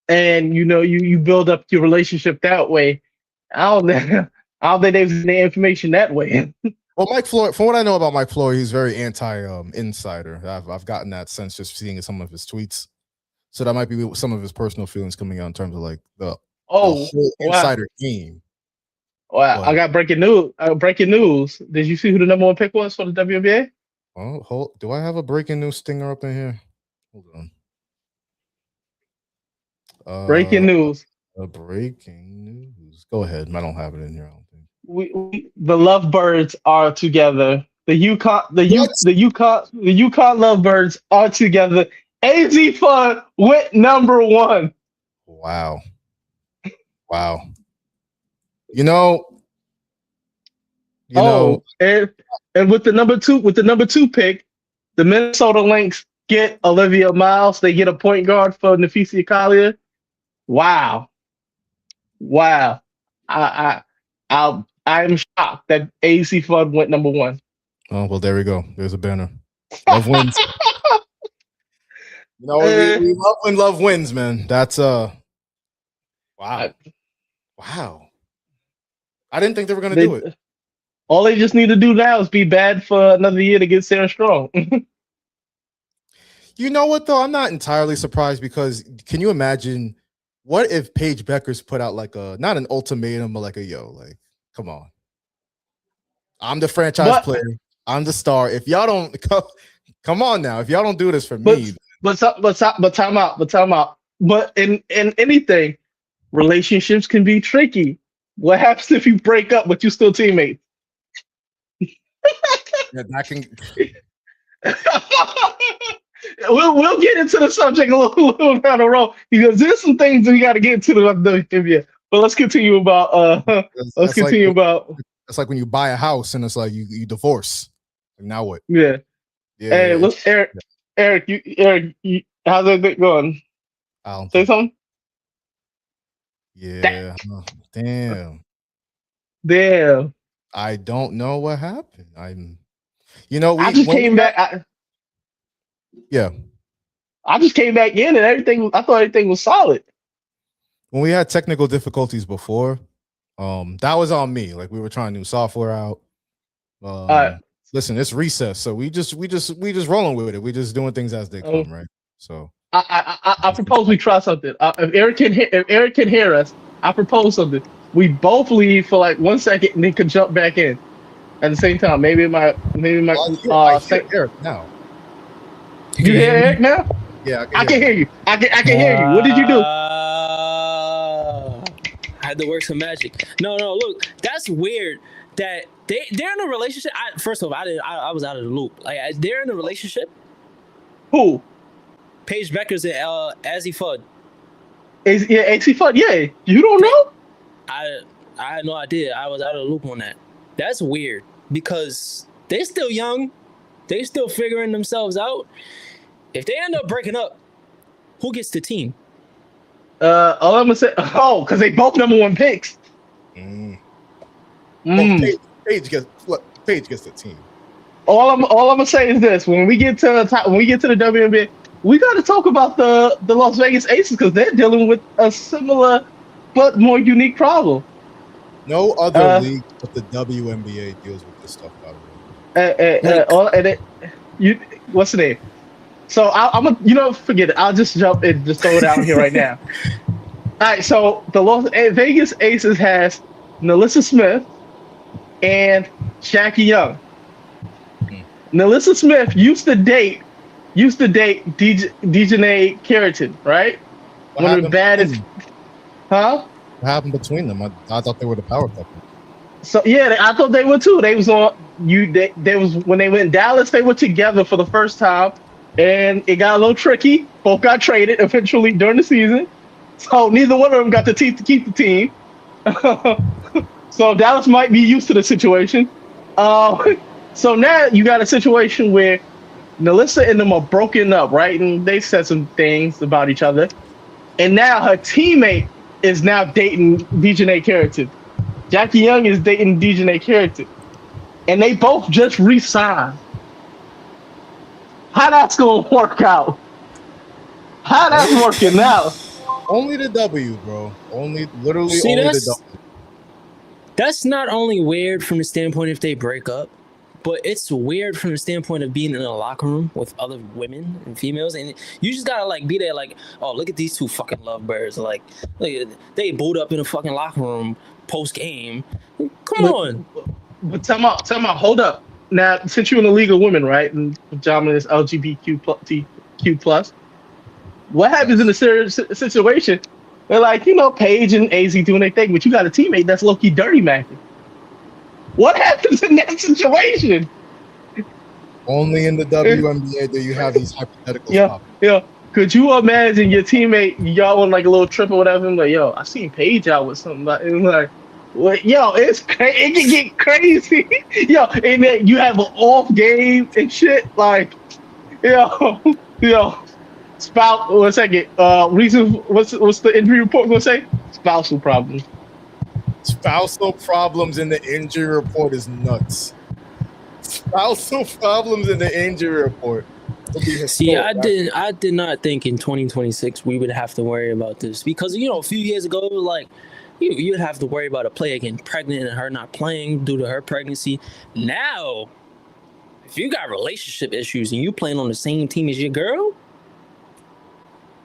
and you build up your relationship that way. I don't think they've seen the information that way. Well, Mike Floyd, from what I know about Mike Floyd, he's very anti insider. I've gotten that sense just seeing some of his tweets. So that might be some of his personal feelings coming out in terms of like the whole insider game. Wow, I got breaking news. Did you see who the number 1 pick was for the WNBA? Oh, do I have a breaking news stinger up in here? Hold on. Breaking news. Breaking news. Go ahead. I don't have it in here. I don't think. The Lovebirds are together. The UConn Lovebirds are together. AZ Fun went number 1. Wow. You know, and with the number 2 pick, the Minnesota Lynx get Olivia Miles. They get a point guard for Nafisa Collier. Wow. I'm shocked that AZ Fun went number 1. Oh well, there we go. There's a banner. Love wins. We love when love wins, man. That's wow. I didn't think they were going to do it. All they just need to do now is be bad for another year to get Sarah Strong. You know what, though? I'm not entirely surprised because can you imagine what if Paige Beckers put out like not an ultimatum, but like come on. I'm the franchise player. I'm the star. If y'all don't come on now, if y'all don't do this for me. But time out. But in anything, relationships can be tricky. What happens if you break up but you still teammates? Yeah, that can. We'll get into the subject a little down the road because there's some things we got to get into the WNBA. But let's continue about. It's like when you buy a house and it's like you divorce. Like now what? Yeah. Hey, let's Eric. Eric, how's that going? Say something. Yeah. Damn. I don't know what happened. I just came back. I just came back in and everything. I thought everything was solid. When we had technical difficulties before, that was on me. Like we were trying new software out. All right. Listen, it's recess, so we just rolling with it. We just doing things as they come, right? So I propose we try something. If Eric can hear us, I propose something. We both leave for like 1 second and then can jump back in at the same time. Maybe my I hear Eric now. You hear Eric now? Yeah, I can hear you. I can hear you. What did you do? I had to work some magic. No, look, that's weird. That they're in a relationship. First of all, I was out of the loop. Like they're in a relationship. Who? Paige Beckers and Azzy Fudd. AZ Fudd. Yeah, you don't know? I had no idea. I was out of the loop on that. That's weird because they're still young. They still figuring themselves out. If they end up breaking up, who gets the team? All I'm gonna say, because they both number 1 picks. Well, Paige gets the team. all I'm gonna say is this: when we get to the WNBA, we got to talk about the Las Vegas Aces because they're dealing with a similar but more unique problem. No other league but the WNBA deals with this stuff, by the way. What's the name? So I'm gonna, forget it. I'll just jump and just throw it out here right now. All right, so the Las Vegas Aces has Nalissa Smith and Jackie Young. Nalissa Smith used to date Dejanay Carrington, right? One of the baddest. Huh? What happened between them? I thought they were the power couple. So yeah, I thought they were too. They was on They was when they went in Dallas. They were together for the first time, and it got a little tricky. Both got traded eventually during the season, so neither one of them got the teeth to keep the team. So Dallas might be used to the situation. So now you got a situation where Nalissa and them are broken up, right? And they said some things about each other, and now her teammate is now dating Dejanay Carrington. Jackie Young is dating Dejanay Carrington. And they both just re-signed. How that's gonna work out? How that's working out? Only the W, bro. Only the W. That's not only weird from the standpoint if they break up, but it's weird from the standpoint of being in a locker room with other women and females, and you just gotta be there oh, look at these two fucking lovebirds. Look, they booed up in a fucking locker room post game. Come on. But tell me, hold up. Now, since you're in the League of Women, right, and John is LGBTQ plus, what happens in a situation where Paige and AZ doing their thing, but you got a teammate that's low-key dirty macking? What happens in that situation? Only in the WNBA do you have these hypotheticals. Yeah. Could you imagine your teammate, y'all on a little trip or whatever, and yo, I seen Paige out with something, and it can get crazy. And then you have an off game and shit. Spouse. 1 second. Reason. What's the injury report gonna say? Spousal problems. Spousal problems in the injury report is nuts. Spousal problems in the injury report. See, I did not think in 2026 we would have to worry about this because a few years ago, you'd have to worry about a player getting pregnant and her not playing due to her pregnancy. Now, if you got relationship issues and you playing on the same team as your girl,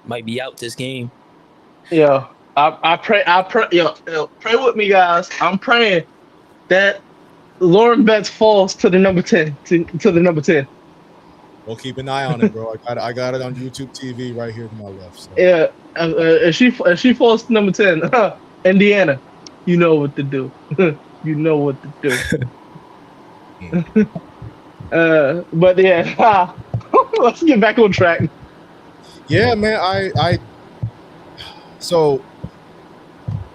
might be out this game. Yeah, I pray. Pray with me, guys. I'm praying that Lauren Betts falls to the number 10. To the number 10. We'll keep an eye on it, bro. I got it on YouTube TV right here to my left. So. Yeah, if she falls to number 10, Indiana, you know what to do. You know what to do. But yeah, let's get back on track. Yeah, man. So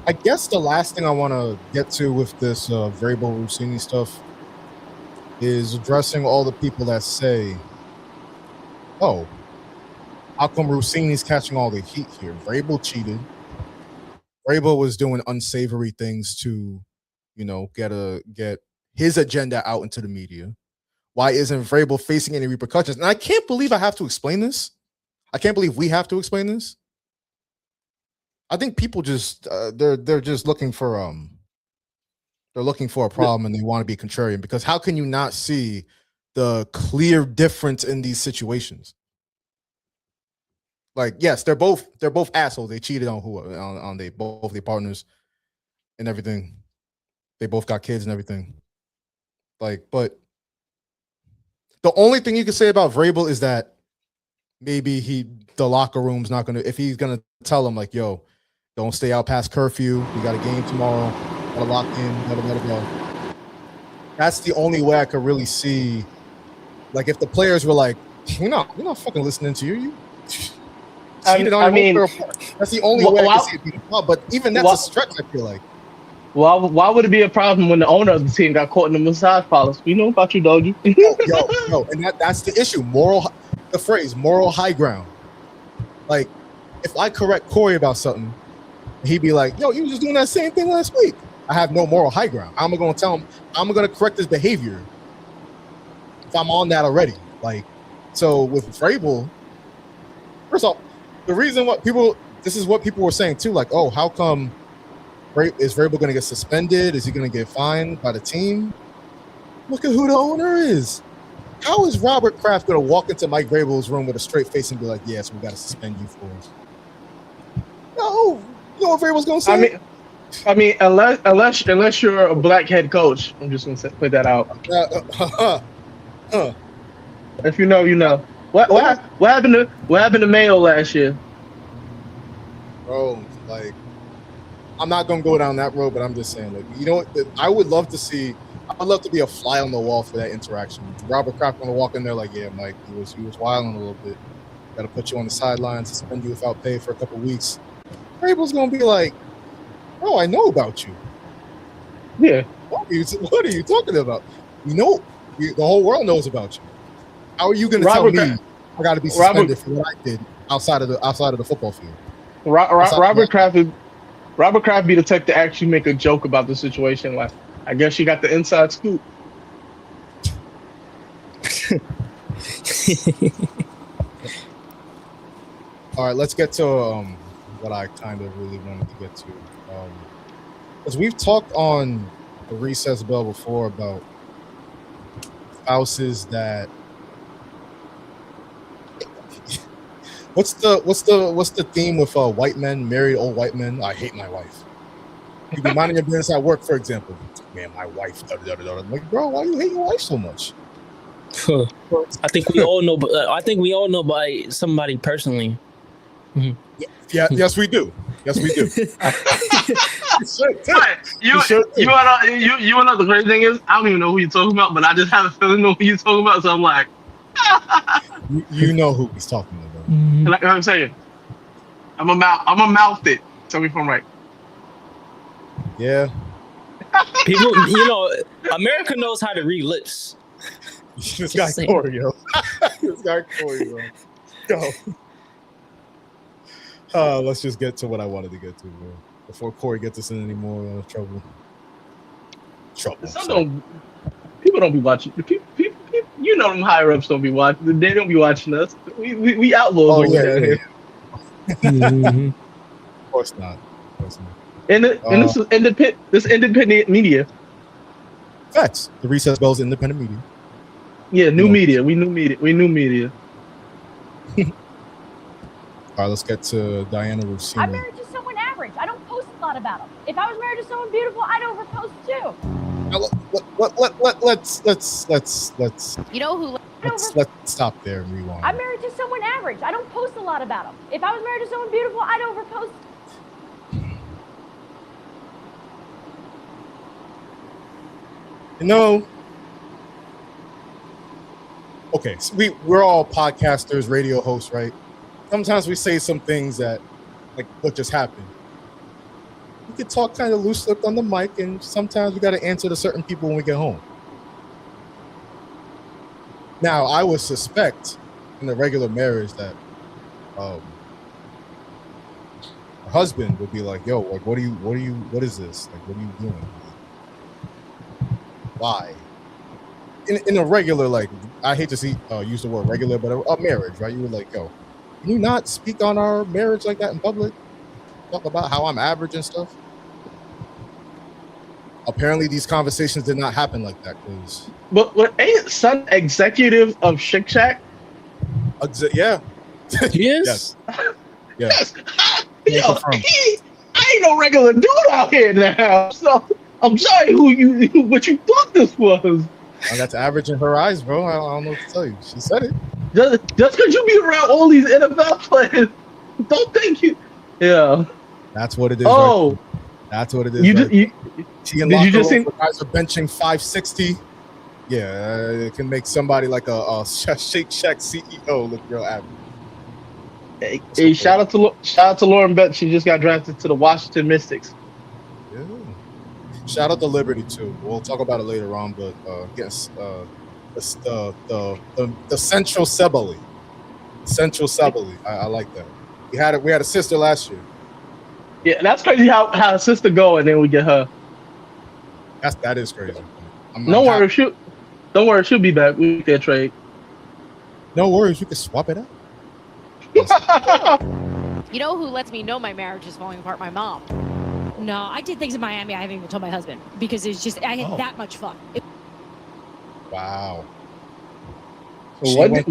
I guess the last thing I want to get to with this Vrabel Russini stuff is addressing all the people that say, "Oh, how come Russini's catching all the heat here? Vrabel cheated. Vrabel was doing unsavory things to, get his agenda out into the media. Why isn't Vrabel facing any repercussions?" And I can't believe I have to explain this. I can't believe we have to explain this. I think people just they're just looking for a problem and they want to be contrarian, because how can you not see the clear difference in these situations? Yes, they're both assholes. They cheated on both their partners and everything. They both got kids and everything. But the only thing you can say about Vrabel is that maybe the locker room's not gonna, if he's gonna tell them yo, don't stay out past curfew. We got a game tomorrow. Gotta lock in. Gotta go. That's the only way I could really see. If the players were we're not fucking listening to you. That's the only way I can see it. But even that's a stretch, I feel like. Why would it be a problem when the owner of the team got caught in the massage parlors? We know about you, doggy. yo, and that's the issue. The phrase moral high ground. If I correct Kory about something, he'd be like, "Yo, you were just doing that same thing last week." I have no moral high ground. I'm gonna tell him I'm gonna correct his behavior. if I'm on that already. Like, so with Vrabel, first off, the reason this is what people were saying too. Like, oh, how come is Vrabel going to get suspended? Is he going to get fined by the team? Look at who the owner is. How is Robert Kraft going to walk into Mike Vrabel's room with a straight face and be like, yes, we got to suspend you for it? No. You know what Vrabel's going to say? I mean, unless you're a black head coach, I'm just going to put that out. If you know, you know. What happened to Mayo last year? Bro, like, I'm not going to go down that road, but I'm just saying, like, you know what? I would love to be a fly on the wall for that interaction. Robert Kraft going to walk in there like, yeah, Mike, he was wilding a little bit. Got to put you on the sidelines, suspend you without pay for a couple weeks. Vrabel's going to be like, bro, I know about you. Yeah. What are you talking about? You know, the whole world knows about you. How are you going to tell me I got to be suspended for what I did outside of the football field? Robert Kraft be the type to actually make a joke about the situation. Like, I guess you got the inside scoop. All right, let's get to what I kind of really wanted to get to. Because we've talked on the recess bell before about spouses that what's the theme with white men, married old white men? I hate my wife. You be minding your business at work, for example. Man, my wife. I'm like, bro, why you hate your wife so much? I think we all know. I think we all know by somebody personally. Mm-hmm. Yeah, yes, we do. Yes, we do. You know the great thing is, I don't even know who you're talking about, but I just have a feeling know who you're talking about. So I'm like, you know who he's talking about. Mm-hmm. Like I'm saying, I'm a mouth it. Tell me if I'm right. Yeah. People, America knows how to read lips. This guy Kory, yo. This guy Kory, yo. Go. Let's just get to what I wanted to get to, bro. Before Kory gets us in any more trouble. People don't be watching. People, you know, them higher ups don't be watching. They don't be watching us. We outlaws over here. Mm-hmm. Of course not. And this is independent media. Facts. The Recess Bell's independent media. Yeah, new media. We new media. All right, let's get to Diana Russini. I'm married to someone average. I don't post a lot about them. If I was married to someone beautiful, I'd overpost too. Let's. You know who? Let's stop there and rewind. I'm married to someone average. I don't post a lot about them. If I was married to someone beautiful, I'd overpost. You know. Okay, so we're all podcasters, radio hosts, right? Sometimes we say some things that, like, what just happened. We could talk kind of loose on the mic, and sometimes we got to answer to certain people when we get home. Now, I would suspect in a regular marriage that her husband would be like, "Yo, like, what is this? Like, what are you doing? Why?" In a regular, like, I hate to use the word regular, but a marriage, right? You were like, "Yo, can you not speak on our marriage like that in public? Talk about how I'm average and stuff." Apparently, these conversations did not happen like that. But ain't son executive of Shake Shack? Yeah. Yes. Yes. Yo, I ain't no regular dude out here now. So I'm sorry, what you thought this was. That's average in her eyes, bro. I don't know what to tell you. She said it. Just because you be around all these NFL players, don't think you. Yeah. That's what it is. Oh. Right? That's what it is. Did you just see guys are benching 560? Yeah, it can make somebody like a Shake Shack CEO look real average. Hey, shout out to Lauren Betts. She just got drafted to the Washington Mystics. Yeah. Shout out to Liberty too. We'll talk about it later on, but yes, the Central Sebali. Central Sebali. I like that. We had a sister last year. Yeah, that's crazy how a sister go and then we get her. That is crazy. Don't Don't worry, she'll be back. We can trade. No worries, you can swap it out. You know who lets me know my marriage is falling apart? My mom. No, I did things in Miami I haven't even told my husband because it's just I had that much fun. Wow. What'd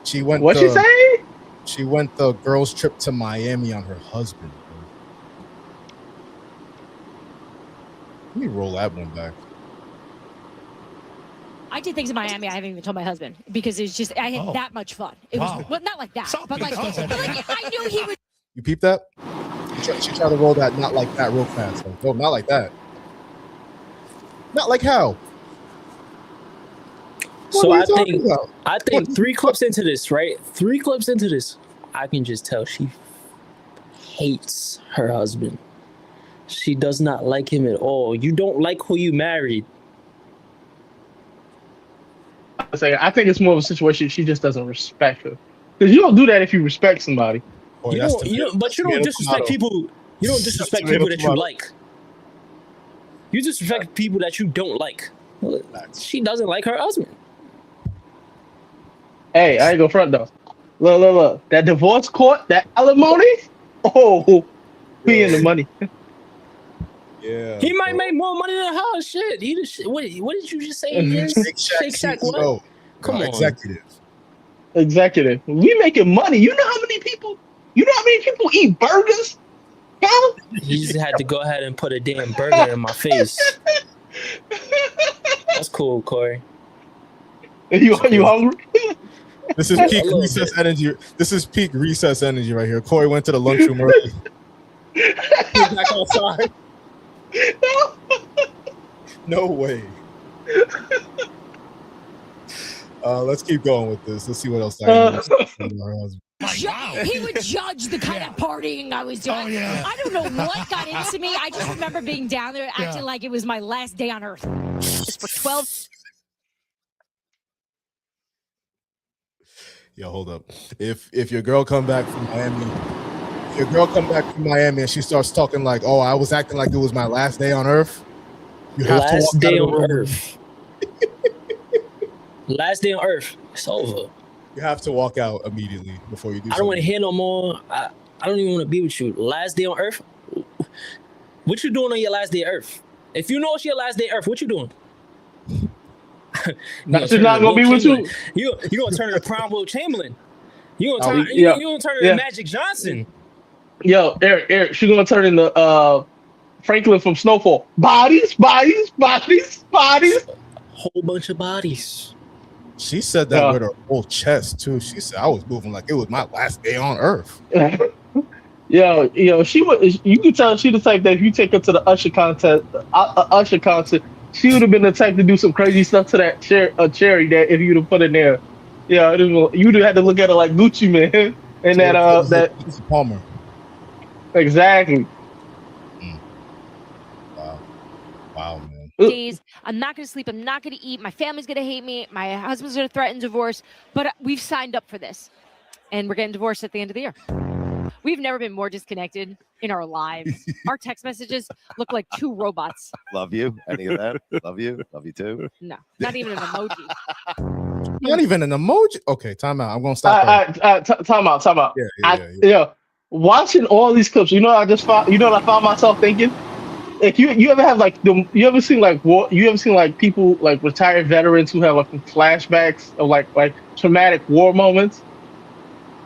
she say? She went the girls' trip to Miami on her husband. Let me roll that one back. I did things in Miami I haven't even told my husband because it's just I had that much fun. It was well, not like that, but like I knew he would. You peep that? She tried to roll that not like that real fast. Like, no, not like that. Not like how? So I think 3 clips into this, right? 3 clips into this, I can just tell she hates her husband. She does not like him at all. You don't like who you married. I think it's more of a situation she just doesn't respect her. Because you don't do that if you respect somebody. Boy, you don't disrespect people. You don't disrespect people that you like. You disrespect people that you don't like. She doesn't like her husband. Hey, I ain't go front though. Look. That divorce court, that alimony. Oh, he in the money. Yeah. He might make more money than her. Shit. What did you just say? Shake Shack what? Come on. Executive. We making money. You know how many people eat burgers? Huh? You just had to go ahead and put a damn burger in my face. That's cool, Kory. You hungry? This is peak recess energy. This is peak recess energy right here. Kory went to the lunchroom early. He's back outside. No way. Let's keep going with this. Let's see what else. He would judge the kind of partying I was doing. I don't know what got into me. I just remember being down there acting like it was my last day on earth. Just for 12. Yo, hold up. If your girl come back from Miami, and she starts talking like, "Oh, I was acting like it was my last day on earth," you have to walk out of the room. Last day on earth. It's over. You have to walk out immediately before you do. I don't want to hear no more. I don't even want to be with you. Last day on earth. What you doing on your last day on earth? If you know it's your last day on earth, what you doing? She's not gonna be with you. You gonna turn into Prime Will Chamberlain. You gonna turn into Magic Johnson. Yo, Eric, she's gonna turn into Franklin from Snowfall. Bodies. Whole bunch of bodies. She said that with her whole chest too. She said I was moving like it was my last day on earth. Yo, she would. You could tell she the type that if you take her to the Usher concert, she would have been the type to do some crazy stuff to that cherry that if you'd have put in there. Yeah, you'd have had to look at her like Gucci Man and that Palmer. Exactly. Wow, man. Days. I'm not going to sleep. I'm not going to eat. My family's going to hate me. My husband's going to threaten divorce. But we've signed up for this. And we're getting divorced at the end of the year. We've never been more disconnected in our lives. Our text messages look like 2 robots. Love you. Any of that? Love you. Love you too. No, not even an emoji. Not even an emoji? Okay, time out. I'm going to stop. Time out. Yeah. Watching all these clips, what I found myself thinking? Like you ever have like you ever seen like people like retired veterans who have like flashbacks of like traumatic war moments?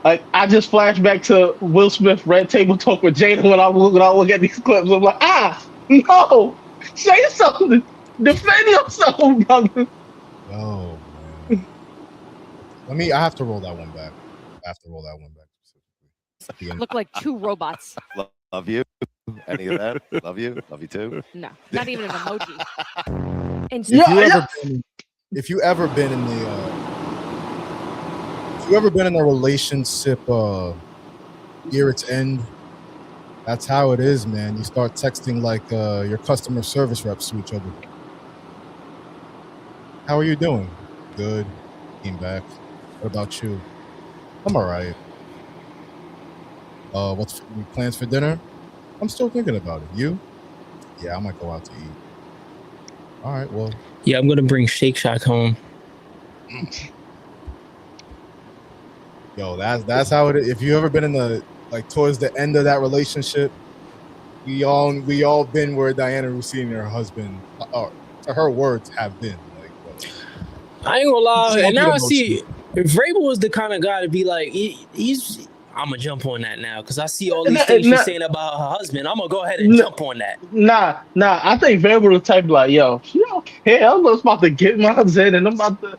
Like I just flash back to Will Smith Red Table Talk with Jada when I look at these clips. I'm like, no, say something, defend yourself, brother. Oh man, I have to roll that one back. Look like 2 robots. Love you. Any of that? Love you. Love you too. No, not even an emoji. And if you ever been in a relationship near its end, that's how it is, man. You start texting like your customer service reps to each other. How are you doing? Good. Came back. What about you? I'm all right. What's plans for dinner? I'm still thinking about it. You? Yeah, I might go out to eat. All right, well. Yeah, I'm gonna bring Shake Shack home. Yo, that's how it is. If you ever been in the towards the end of that relationship, we all been where Diana Russini and her husband, to her words, have been. I ain't gonna lie, and now I see emotional. Vrabel was the kind of guy to be like, he's. I'm gonna jump on that now because I see all these things she's saying about her husband. I'm gonna go ahead and jump on that. Nah. I think Vrabel was the type like, yo, she don't care. I'm just about to get my in and I'm about to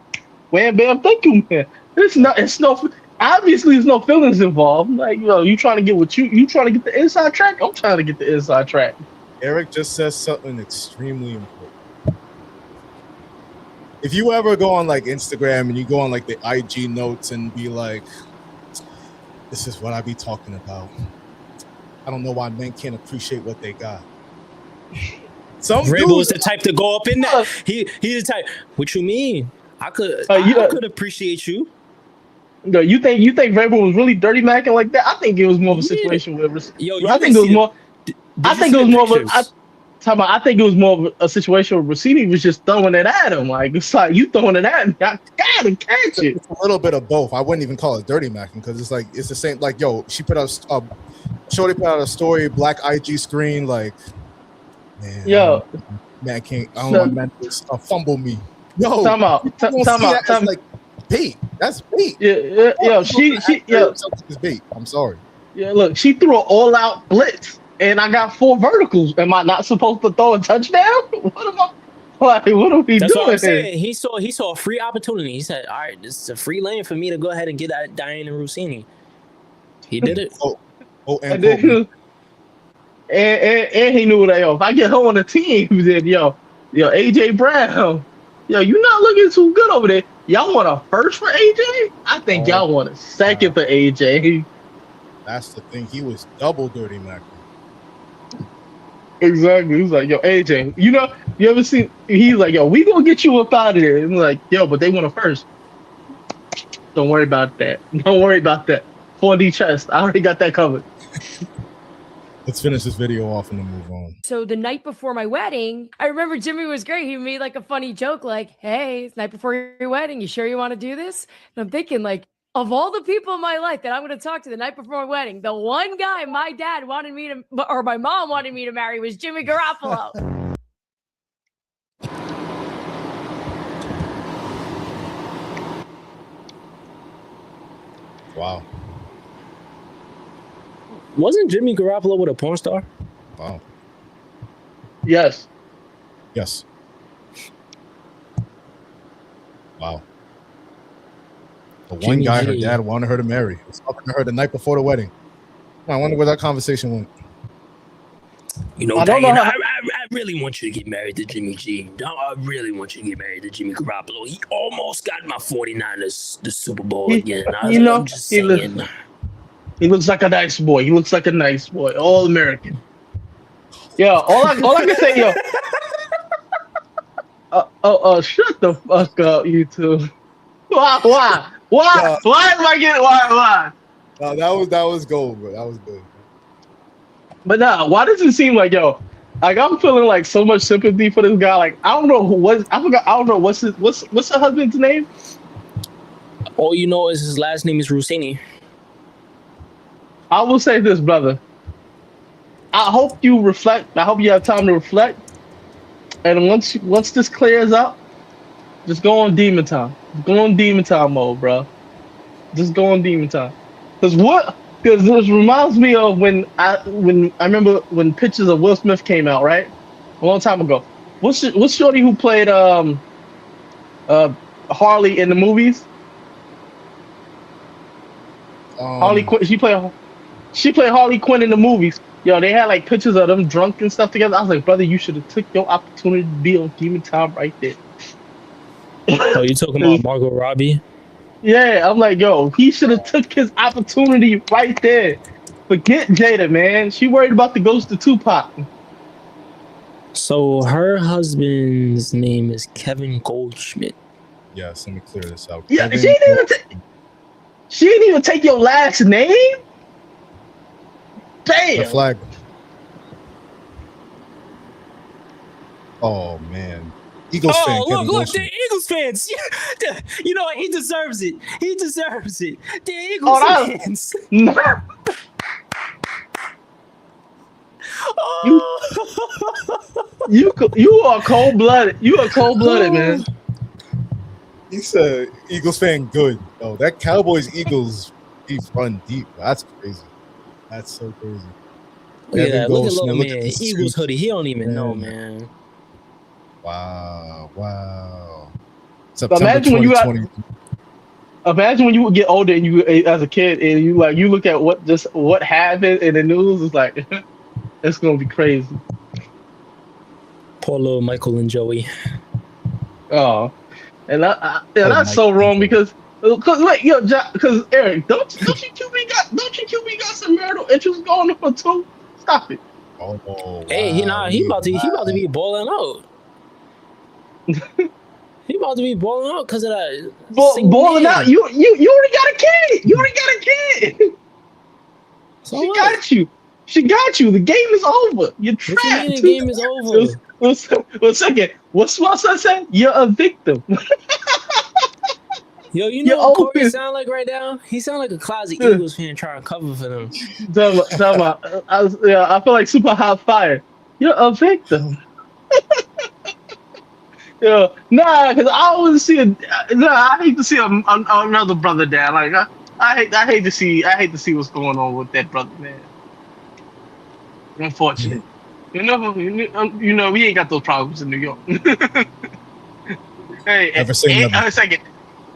wham bam, thank you, man. It's no. Obviously, there's no feelings involved. Like, yo, you trying to get you trying to get the inside track? I'm trying to get the inside track. Eric just says something extremely important. If you ever go on Instagram and you go on the IG notes and be like, this is what I be talking about. I don't know why men can't appreciate what they got. Some Vrabel is the type to go up in that. He's the type. What you mean? I could appreciate you. No, you think Vrabel was really dirty macking like that? I think it was more of a situation where I think it was more of a situation where Russini was just throwing it at him. Like, it's like, you throwing it at me, I gotta catch it. It's a little bit of both. I wouldn't even call it dirty macking because it's the same. Like, yo, she put out Shorty put out a story, black IG screen, like, man, yo, man, I don't want man to fumble me. Yo, time out. Like bait. That's bait. Yeah, she it's bait. I'm sorry. Yeah, look, she threw an all-out blitz. And I got 4 verticals. Am I not supposed to throw a touchdown? What are we doing? That's what I'm saying. He saw a free opportunity. He said, all right, this is a free lane for me to go ahead and get at Diana Russini. He did it. And he knew that, yo, if I get her on the team, then yo, AJ Brown, yo, you not looking too good over there. Y'all want a first for AJ? I think y'all want a second for AJ. That's the thing. He was double dirty Mac. Exactly. He was like, yo, AJ, you ever seen, he's like, yo, we gonna get you up out of here. And I'm like, yo, but they want a first. Don't worry about that. 4D chest. I already got that covered. Let's finish this video off and then move on. So the night before my wedding, I remember Jimmy was great. He made a funny joke like, hey, it's the night before your wedding. You sure you want to do this? And I'm thinking of all the people in my life that I'm going to talk to the night before my wedding, the one guy my dad wanted me to, or my mom wanted me to marry was Jimmy Garoppolo. Wow. Wasn't Jimmy Garoppolo with a porn star? Wow. Yes. Wow. The one guy her dad wanted her to marry. I was talking to her the night before the wedding. I wonder where that conversation went. Diana, I really want you to get married to Jimmy G. I really want you to get married to Jimmy Garoppolo. He almost got my 49ers the Super Bowl again. I'm just saying. He looks like a nice boy. All American. Yeah, all I can say, yo. Shut the fuck up, you two. Why? Why am I getting why? No, that was gold, bro. That was good. But why does it seem like, yo, I'm feeling so much sympathy for this guy. I don't know what's her husband's name? All you know is his last name is Russini. I will say this, brother. I hope you reflect. I hope you have time to reflect. And once this clears up, just go on demon time. Go on demon time mode, bro. Just go on demon time. Because this reminds me of when I remember when pictures of Will Smith came out, right? A long time ago. What's shorty who played Harley in the movies? Harley Quinn. She played Harley Quinn in the movies. Yo, they had pictures of them drunk and stuff together. I was like, brother, you should have took your opportunity to be on demon time right there. Oh, you talking about Margot Robbie? Yeah, I'm like, yo, he should have took his opportunity right there. Forget Jada, man. She worried about the ghost of Tupac. So her husband's name is Kevin Goldschmidt. Yes, let me clear this out. Yeah, she didn't even take your last name? Damn. The flag. Oh, man. Eagles fan. Kevin, look, the Eagles fans. You know what? He deserves it. He deserves it. The Eagles fans. You are cold blooded. You are cold blooded, man. He said Eagles fan good. Oh, that Cowboys Eagles beef run deep. That's crazy. That's so crazy. Look at little man. Eagles hoodie. He don't even know, man. Wow. Imagine when you would get older and you, as a kid, and you look at what happened in the news. It's like it's gonna be crazy. Poor little Michael and Joey. Oh, and that's so wrong because Eric, don't you QB got some marital interest going on too? Stop it. Oh, wow. Hey, he about to be balling out. He about to be balling out because of that. Balling out. You already got a kid. She got you. The game is over. You're trapped. The game is over. One second. What's my son saying? You're a victim. Yo, you know what Kory sound like right now? He sound like a closet Eagles fan trying to cover for them. I feel like super hot fire. You're a victim. Yeah, because I always see I hate to see another brother down. Like I hate to see what's going on with that brother, man. Unfortunate. You know, we ain't got those problems in New York. Hey, a second.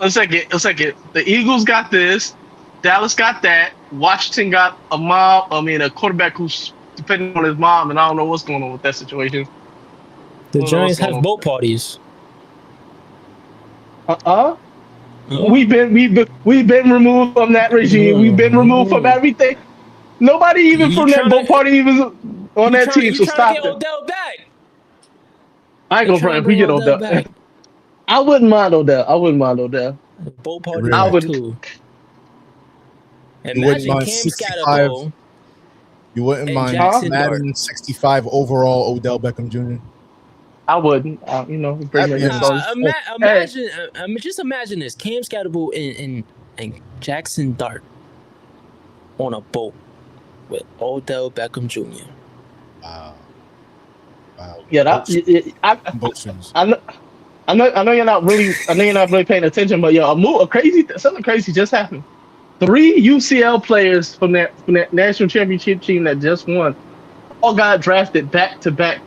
The Eagles got this. Dallas got that. Washington got a quarterback who's depending on his mom, and I don't know what's going on with that situation. The Giants have boat parties. We've been removed from that regime. We've been removed from everything. Nobody even from that boat party even on that team. So stop it. Odell back. I ain't gonna front if we get Odell back. I wouldn't mind Odell. Boat party. I would too. Imagine Cam Scatterbo. You wouldn't mind Madden 65 overall Odell Beckham Jr. I wouldn't. Just imagine this: Cam Scatterbo and Jackson Dart on a boat with Odell Beckham Jr. Wow. Yeah, I know you're not really paying attention, but something crazy just happened. 3 UCL players from that national championship team that just won all got drafted back to back,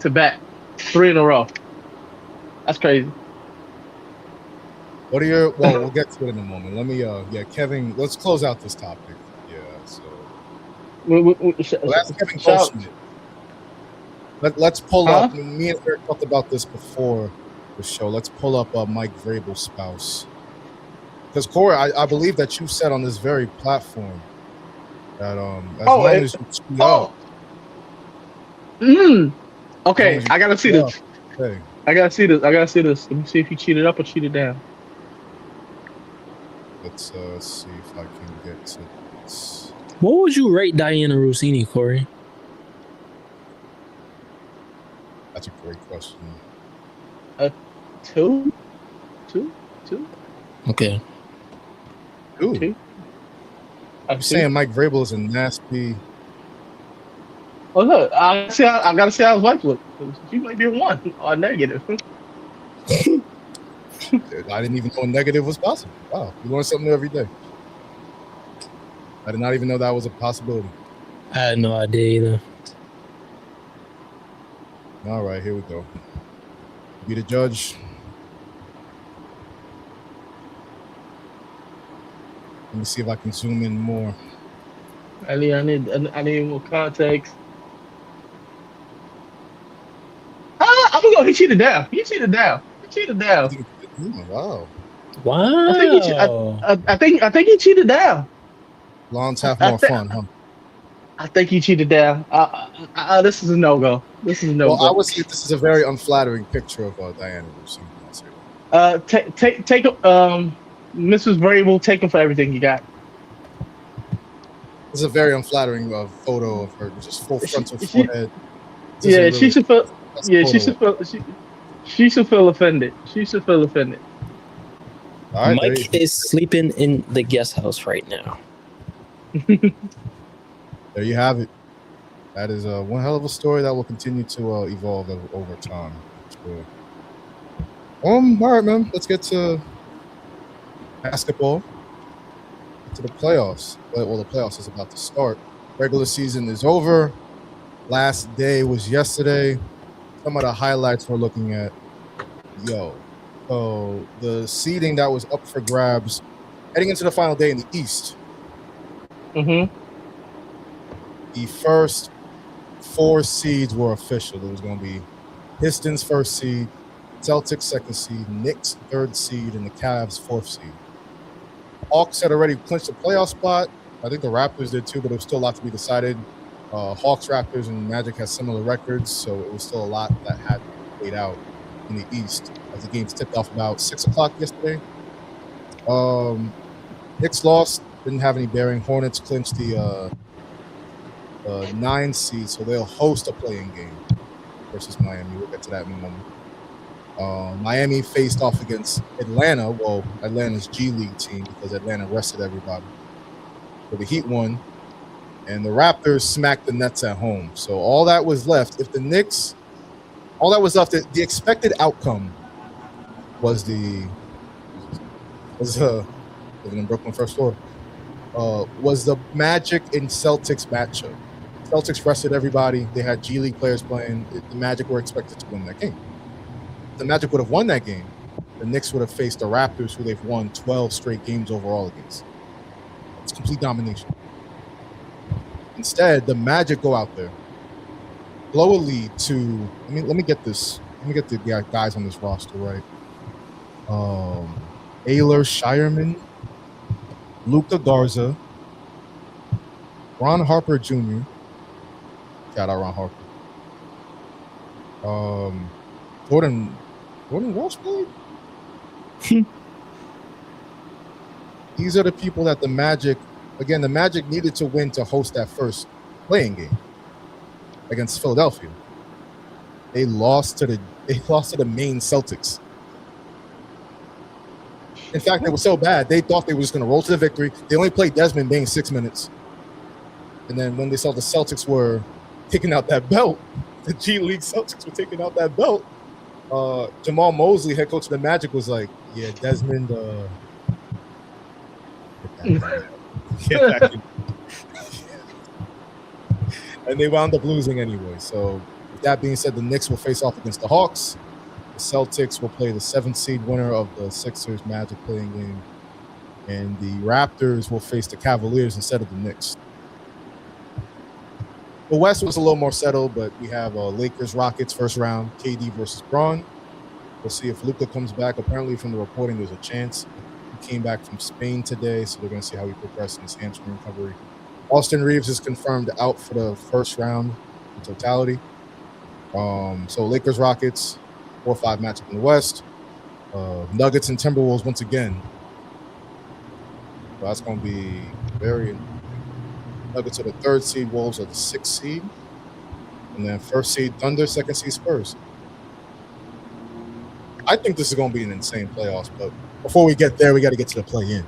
3 in a row. That's crazy. We'll get to it in a moment. Let me Kevin, let's close out this topic. Yeah, so that's Kevin Goldschmidt. Let's pull up. Me and Eric talked about this before the show. Let's pull up Mike Vrabel's spouse. Because Kory, I believe that you said on this very platform that as long as you tweet out. Okay, I gotta see this. Okay. I gotta see this. Let me see if he cheated up or cheated down. Let's see if I can get to this. What would you rate Diana Russini, Kory? That's a great question. 2. Okay. 2. I'm saying Mike Vrabel is a nasty. Oh look, I gotta see how his wife looks. She might be a 1 or a negative. I didn't even know a negative was possible. Wow, you learn something new every day. I did not even know that was a possibility. I had no idea either. All right, here we go. Be the judge. Let me see if I can zoom in more. I need more context. I'm gonna go. He cheated down. Wow. I think he cheated down. Lawns have more fun, huh? I think he cheated down. This is a no-go. Well, I would say this is a very unflattering picture of Diana Russini. Take Mrs. Vrabel, take him for everything you got. This is a very unflattering photo of her, just full frontal forehead. She should She should feel offended. She should feel offended. All right, Mike is sleeping in the guest house right now. there you have it. That is one hell of a story that will continue to evolve over time. Sure. All right, man. Let's get to basketball. To the playoffs. Well, the playoffs is about to start. Regular season is over. Last day was yesterday. Some of the highlights we're looking at. So the seeding that was up for grabs heading into the final day in the East. Mm-hmm. The first 4 seeds were official. It was going to be Pistons first seed, Celtics second seed, Knicks third seed, and the Cavs fourth seed. Hawks had already clinched the playoff spot. I think the Raptors did too, but there was still a lot to be decided. Hawks, Raptors, and Magic has similar records, so it was still a lot that had to be played out in the East as the games tipped off about 6 o'clock yesterday. Knicks lost, didn't have any bearing. Hornets clinched the 9 seed, so they'll host a play-in game versus Miami. We'll get to that in a moment. Miami faced off against Atlanta. Well, Atlanta's G League team because Atlanta rested everybody. So the Heat won, and the Raptors smacked the Nets at home. So all that was left, if the Knicks, all that was left, the expected outcome was living in Brooklyn, first floor, was the Magic and Celtics matchup. Celtics rested everybody. They had G League players playing. The Magic were expected to win that game. If the Magic would have won that game, the Knicks would have faced the Raptors, who they've won 12 straight games overall against. It's complete domination. Instead, the Magic go out there, blow a lead to. Let me get this. Let me get the guys on this roster right. Ayler Shireman, Luka Garza, Ron Harper Jr. Shout out Ron Harper. Jordan Walsh played. These are the people that the Magic needed to win to host that first playing game against Philadelphia. They lost to the main Celtics. In fact, they were so bad, they thought they were just going to roll to the victory. They only played Desmond Bane 6 minutes. And then when they saw the Celtics were taking out that belt, the G League Celtics were taking out that belt, Jamal Mosley, head coach of the Magic, was like, yeah, Desmond, and they wound up losing anyway. So with that being said, the Knicks will face off against the Hawks. The Celtics will play the 7th seed winner of the Sixers Magic playing game. And the Raptors will face the Cavaliers instead of the Knicks. The West was a little more settled, but we have Lakers Rockets first round, KD versus Braun. We'll see if Luka comes back. Apparently, from the reporting, there's a chance. He came back from Spain today, so they're going to see how he progresses in his hamstring recovery. Austin Reeves is confirmed out for the first round in totality. So Lakers Rockets, 4-5 matchup in the West. Nuggets and Timberwolves once again. So that's going to be very. Nuggets are the 3rd seed, Wolves are the 6th seed. And then 1st seed, Thunder, 2nd seed, Spurs. I think this is going to be an insane playoffs, but before we get there, we got to get to the play-in.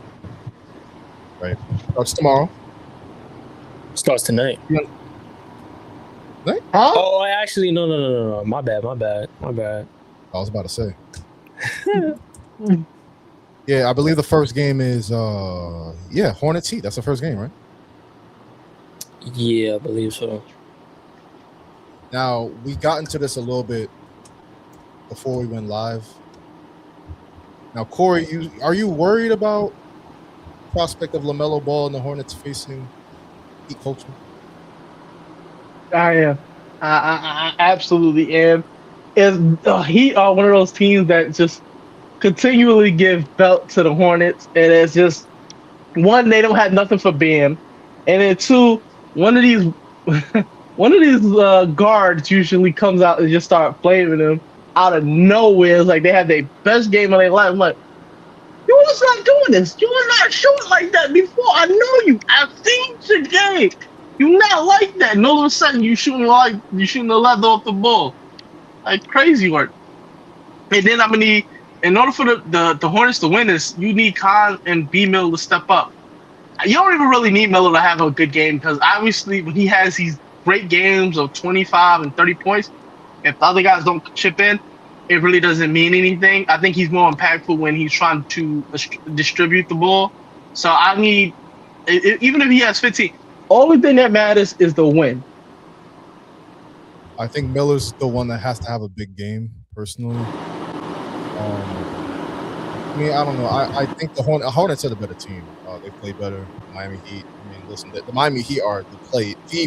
Right? Starts tomorrow. Starts tonight. Night? Huh? Oh, actually, no. My bad. I was about to say. Yeah, I believe the first game is, Hornets Heat. That's the first game, right? Yeah, I believe so. Now, we got into this a little bit before we went live. Now, Kory, are you worried about the prospect of LaMelo Ball and the Hornets facing Heat culture? I am. I absolutely am. Heat are one of those teams that just continually give belt to the Hornets, and it's just, one, they don't have nothing for Bam, and then 2, one of these guards usually comes out and just start flaming them out of nowhere. It's like they have their best game of their life. I'm like, you was not doing this. You was not shooting like that before. I know you. I've seen you today. You not like that. And all of a sudden you shooting the leather off the ball. Like crazy work. And then I'm gonna need, in order for the Hornets to win this, you need Khan and B Miller to step up. You don't even really need Miller to have a good game because obviously when he has these great games of 25 and 30 points, if the other guys don't chip in, it really doesn't mean anything. I think he's more impactful when he's trying to distribute the ball. So I need, even if he has 15, only thing that matters is the win. I think Miller's the one that has to have a big game, personally. I mean, I don't know. I think the Hornets are the better team. They play better. Miami Heat. I mean, listen, the Miami Heat are the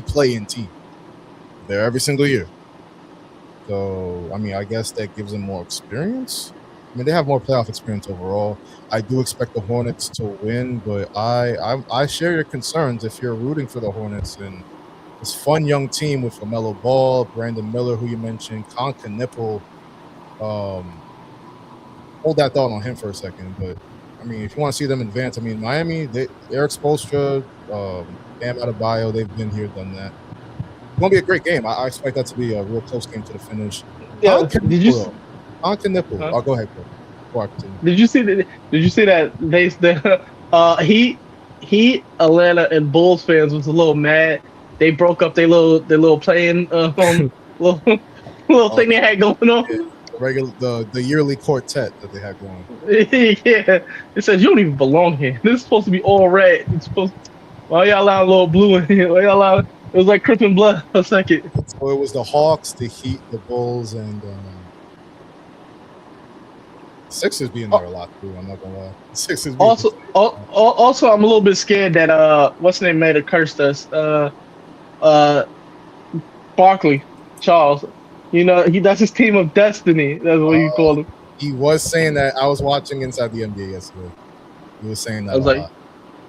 play-in team. They're every single year. So, I mean, I guess that gives them more experience. I mean, they have more playoff experience overall. I do expect the Hornets to win, but I share your concerns if you're rooting for the Hornets and this fun young team with LaMelo Ball, Brandon Miller, who you mentioned, Con Knipple. Hold that thought on him for a second, but I mean, if you want to see them advance, I mean, Miami, Eric Spoelstra, Bam Adebayo, they've been here, done that. It's going to be a great game. I expect that to be a real close game to the finish. Yeah, Con Knipple. Huh? Oh, go ahead, bro. Did you see that Heat, Atlanta, and Bulls fans was a little mad. They broke up their little playing little thing they had going on. Yeah. The yearly quartet that they had going. Yeah, it says you don't even belong here. This is supposed to be all red. It's supposed. Why y'all allow a little blue in here? Why y'all allow? It was like Crippin' Blood for a second. So it was the Hawks, the Heat, the Bulls, and Sixers being there a lot too. I'm not gonna lie. Sixers. Also, I'm a little bit scared that what's the name may have cursed us. Barkley, Charles. You know, that's his team of destiny. That's what you call him. He was saying that. I was watching Inside the NBA yesterday. He was saying that.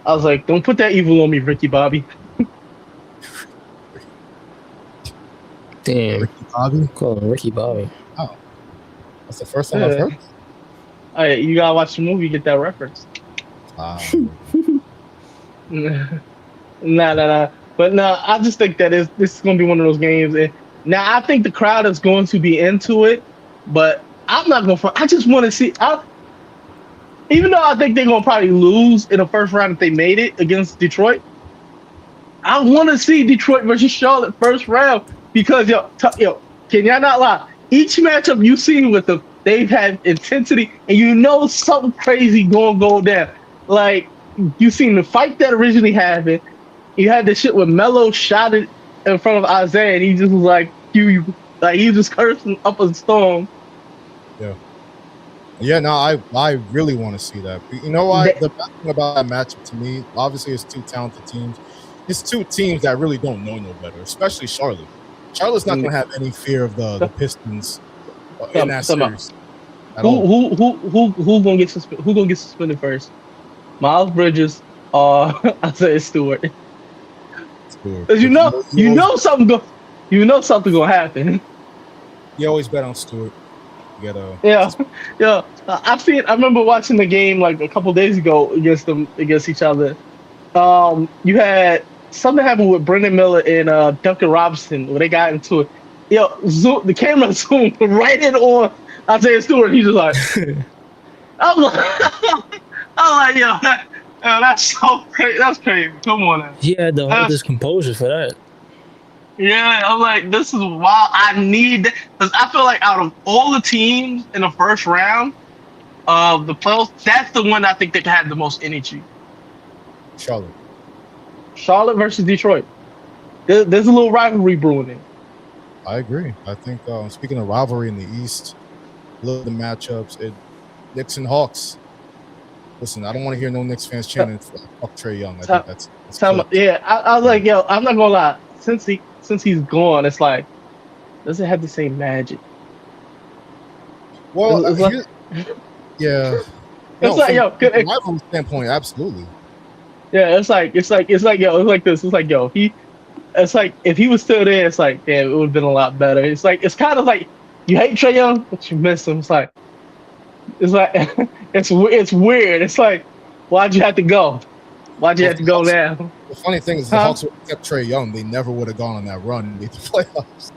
I was like, don't put that evil on me, Ricky Bobby. Damn. Ricky Bobby? Call him Ricky Bobby. Oh. That's the first time I've heard. Hey, you gotta watch the movie, get that reference. Nah. But no, I just think that this is gonna be one of those games. And now I think the crowd is going to be into it, but I'm not going to. I just want to see. Even though I think they're going to probably lose in the first round if they made it against Detroit, I want to see Detroit versus Charlotte first round because yo, can y'all not lie? Each matchup you've seen with them, they've had intensity, and you know something crazy going to go down. Like you seen the fight that originally happened. You had the shit with Melo shot it in front of Isaiah, and he just was like, he was just cursing up a storm. Yeah, no, I really want to see that. You know why? The best thing about that matchup to me, obviously, it's two talented teams. It's two teams that really don't know no better, especially Charlotte. Charlotte's not going to have any fear of the Pistons in that series. Who gonna get suspended? Who gonna get suspended first? Miles Bridges or Isaiah Stewart? Because you know something gonna happen. You always bet on Stewart. You gotta. Yeah. I remember watching the game like a couple days ago against each other. You had something happen with Brendan Miller and Duncan Robinson where they got into it. The camera zoomed right in on Isaiah Stewart. He's just like, I'm like, that's so crazy. That's crazy. Come on now. He had to hold his composure for that. Yeah, I'm like, this is wild. I need that because I feel like out of all the teams in the first round of the playoffs, that's the one I think that had the most energy. Charlotte versus Detroit. There's a little rivalry brewing in. I agree. I think speaking of rivalry in the East, look at the matchups. Knicks and Hawks. Listen, I don't want to hear no Knicks fans chanting fuck Trae Young. I think that's I was like, I'm not gonna lie. Since he's gone, it's like, does it have the same magic? Well, it's like, yeah. It's like, from a rivalry standpoint, absolutely. Yeah, it's like this. It's like, it's like if he was still there, it's like, damn, it would have been a lot better. It's kind of like you hate Trae Young, but you miss him. It's like it's weird. It's like, why'd you have to go? Why'd you have to go now? The funny thing is, the Hawks would have kept Trae Young. They never would have gone on that run and made the playoffs.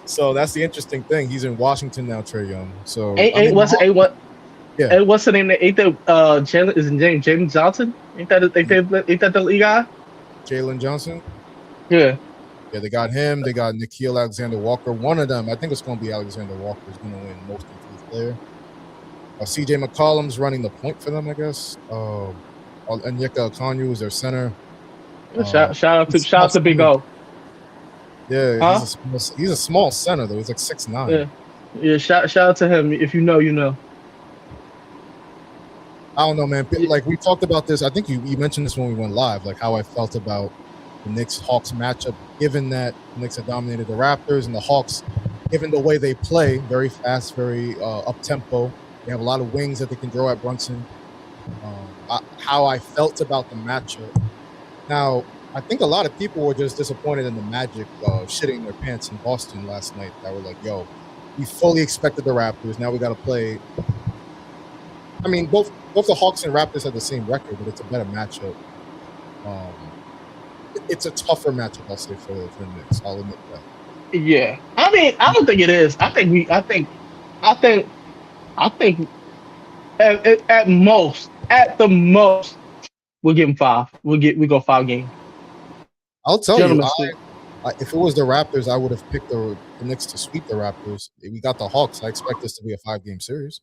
So that's the interesting thing. He's in Washington now, Trae Young. So What's the name? Ain't that Jalen? Is it James Johnson? Ain't that the league guy? Jalen Johnson. Yeah. Yeah, they got him. They got Nickeil Alexander-Walker. One of them, I think it's going to be Alexander-Walker, is going to win Most Improved Player. CJ McCollum's running the point for them, I guess. Onyeka Okongwu is their center. Shout out to Big O. Yeah, he's a small center though. He's like 6'9". Yeah. Shout out to him. If you know, you know. I don't know, man. Like we talked about this. I think you mentioned this when we went live. Like how I felt about the Knicks-Hawks matchup, given that the Knicks have dominated the Raptors and the Hawks, given the way they play, very fast, very up-tempo. They have a lot of wings that they can throw at Brunson. How I felt about the matchup. Now, I think a lot of people were just disappointed in the Magic shitting their pants in Boston last night. That were like, yo, we fully expected the Raptors. Now we got to play. I mean, both the Hawks and Raptors have the same record, but it's a better matchup. It's a tougher matchup, I'll say, for the Knicks. I'll admit that. Yeah. I mean, I don't think it is. I think at the most, we'll give them 5. We go 5 games. I'll tell you, if it was the Raptors, I would have picked the Knicks to sweep the Raptors. If we got the Hawks, I expect this to be a 5-game series.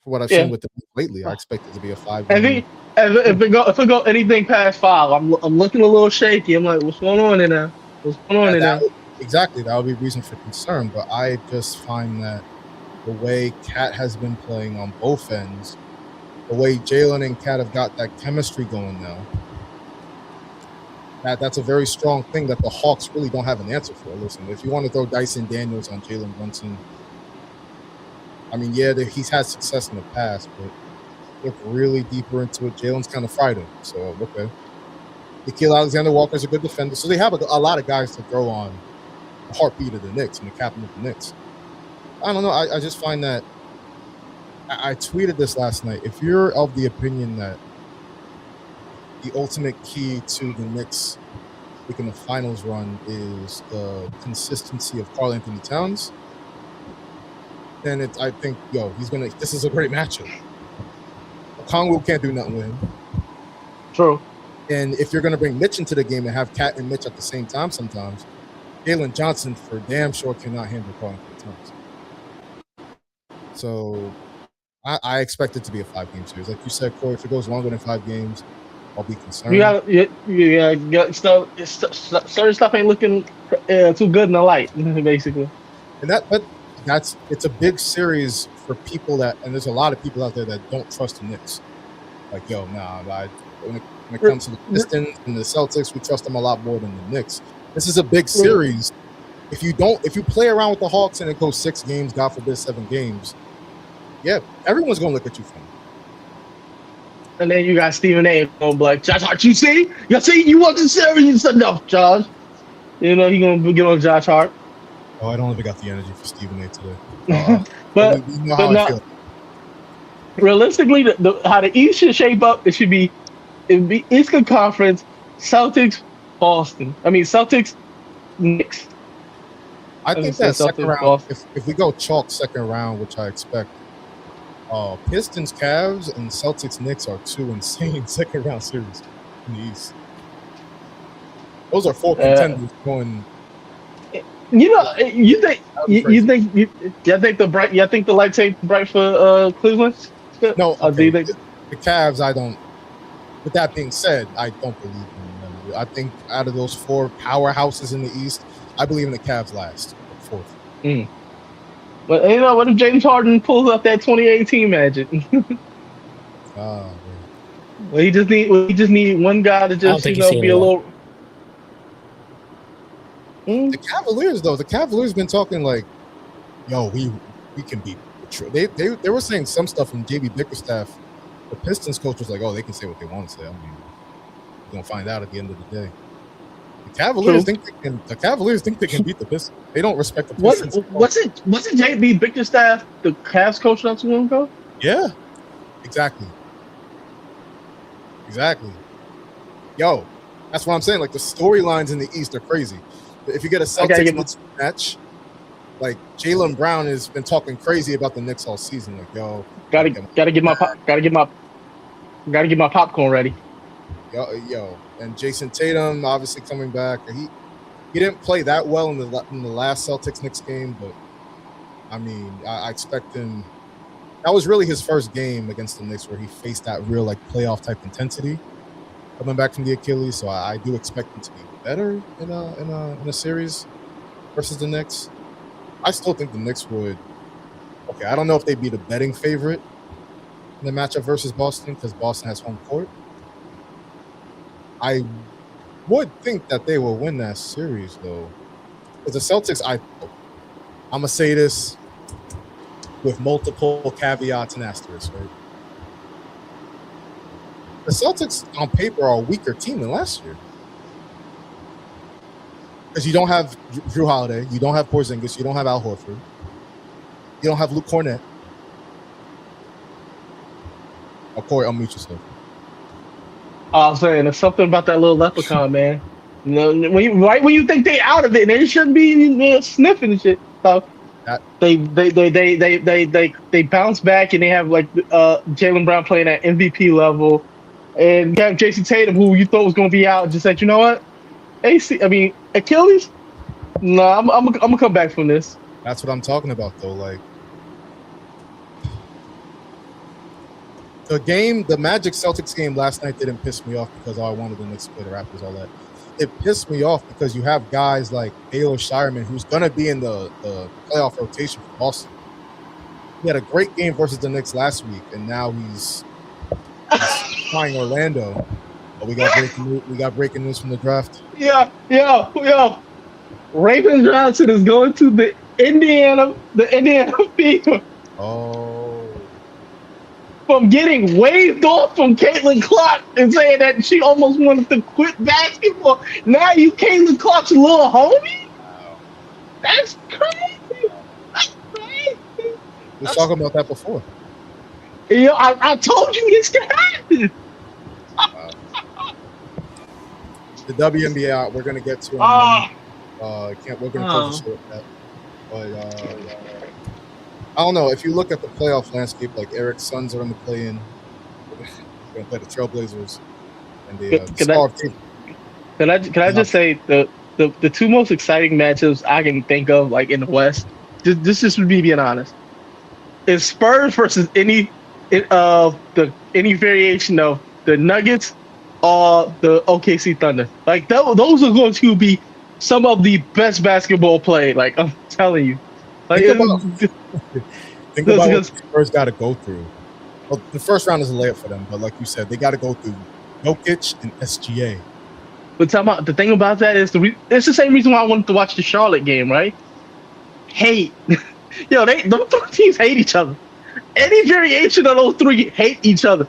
For what I've seen with them lately, I expect it to be a 5-game. If it go anything past 5, I'm looking a little shaky. I'm like, what's going on in there? Exactly, that would be reason for concern. But I just find that the way Cat has been playing on both ends, the way Jalen and Cat have got that chemistry going now, that's a very strong thing that the Hawks really don't have an answer for. Listen, if you want to throw Dyson Daniels on Jalen Brunson, I mean, yeah, he's had success in the past, but look really deeper into it. Jalen's kind of fried him, so okay. Nickeil Alexander-Walker's a good defender, so they have a lot of guys to throw on the heartbeat of the Knicks and the captain of the Knicks. I don't know. I just find that I tweeted this last night. If you're of the opinion that the ultimate key to the Knicks making the finals run is the consistency of Karl Anthony Towns, then I think, this is a great matchup. Okongwu can't do nothing with him. True. And if you're going to bring Mitch into the game and have Cat and Mitch at the same time sometimes, Jalen Johnson for damn sure cannot handle Karl Anthony Towns. So I expect it to be a 5-game series. Like you said, Kory, if it goes longer than 5 games, I'll be concerned. Certain stuff ain't looking too good in the light, basically. And it's a big series for people and there's a lot of people out there that don't trust the Knicks. Like, when it comes to the Pistons and the Celtics, we trust them a lot more than the Knicks. This is a big series. If you play around with the Hawks and it goes 6 games, God forbid 7 games, everyone's gonna look at you funny. And then you got Stephen A. going like, Josh Hart, you see, you wasn't serious enough, Josh. He gonna get on Josh Hart. Oh, I don't even got the energy for Stephen A. today. But realistically, how the East should shape up, it would be Eastern Conference, Celtics, Boston. I mean Celtics, Knicks. I think that second round, if we go chalk second round, which I expect, Pistons, Cavs, and Celtics, Knicks are 2 insane second round series in the East. Those are 4 contenders going. You think the lights ain't bright for Cleveland? No, do you think the Cavs? I don't. With that being said, I don't believe in them. I think out of those 4 powerhouses in the East, I believe in the Cavs last, 4th. But what if James Harden pulls up that 2018 Magic? Well, he just need one guy to just be a little. The Cavaliers been talking like, yo, we can beat Detroit. They were saying some stuff from JB Bickerstaff. The Pistons coach was like, oh, they can say what they want to say. I mean, we're gonna find out at the end of the day. The Cavaliers think they can beat the Pistons. They don't respect the Pistons. Wasn't JB Bickerstaff the Cavs coach not too long ago? Yeah, exactly. Yo, that's what I'm saying. Like the storylines in the East are crazy. If you get a Celtics match, like Jaylen Brown has been talking crazy about the Knicks all season. Like, yo, gotta get my popcorn ready. Yo, and Jason Tatum obviously coming back. He didn't play that well in the last Celtics Knicks game, but I mean, I expect him. That was really his first game against the Knicks where he faced that real like playoff type intensity coming back from the Achilles. So I do expect him to be better in a series versus the Knicks. I still think the Knicks would. Okay, I don't know if they'd be the betting favorite in the matchup versus Boston because Boston has home court. I would think that they will win that series though, because the Celtics. I'm gonna say this with multiple caveats and asterisks, right? The Celtics on paper are a weaker team than last year. Because you don't have Drew Holiday, you don't have Porzingis, you don't have Al Horford, you don't have Luke Cornett. Oh, Kory, unmute yourself. I'm saying there's something about that little leprechaun, man. You know, when you think they out of it, they shouldn't be sniffing and shit. So they bounce back and they have like Jaylen Brown playing at MVP level, and you have Jason Tatum, who you thought was going to be out, just said, you know what, Achilles. No, I'm gonna come back from this. That's what I'm talking about, though. Like the Magic Celtics game last night didn't piss me off because I wanted the Knicks to play the Raptors, all that. It pissed me off because you have guys like Baylor Shireman, who's going to be in the playoff rotation for Boston. He had a great game versus the Knicks last week, and now he's flying Orlando. But we got breaking news from the draft. Yeah. Raven Johnson is going to the Indiana Fever. Oh. From getting waved off from Caitlin Clark and saying that she almost wanted to quit basketball. Now you Caitlin Clark's little homie? Wow. That's crazy. We were talking about that before. Yo, I told you this could happen. Wow. The WNBA, we're going to get to it. We're going to close the show with that. But I don't know. If you look at the playoff landscape, like Eric's Suns are going to play in. We're going to play the Trailblazers. And can I just say the two most exciting matchups I can think of, like in the West, this just would be being honest, is Spurs versus any variation of the Nuggets or the OKC Thunder. Like those are going to be some of the best basketball played. Like I'm telling you. Like think about what the Spurs got to go through. Well, the first round is a layup for them, but like you said, they got to go through Jokic and SGA. But the thing about that is it's the same reason why I wanted to watch the Charlotte game, right? Hate. Yo, those three teams hate each other. Any variation of those three hate each other.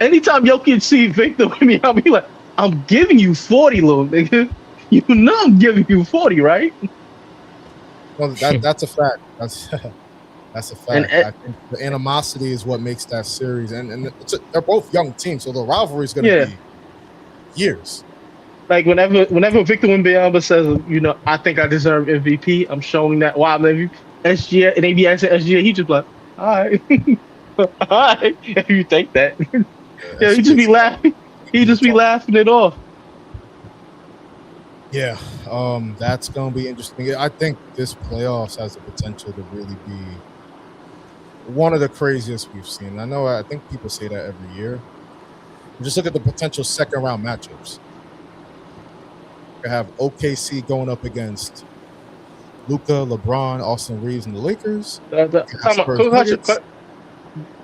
Anytime Jokic see Victor with me, I'll be like, I'm giving you 40, little nigga. You know I'm giving you 40, right? Well, that's a fact. That's a fact. I think the animosity is what makes that series, and they're both young teams, so the rivalry is going to be years. Like whenever Victor Wembanyama says, you know, I think I deserve MVP, I'm showing that why I'm MVP. SGA and ABI said SGA, he just like, all right, all right. If you think that, yeah, he just be laughing. He just be laughing it off. Yeah, that's going to be interesting. I think this playoffs has the potential to really be one of the craziest we've seen. I think people say that every year. Just look at the potential second round matchups. You have OKC going up against Luka, LeBron, Austin Reeves, and the Lakers.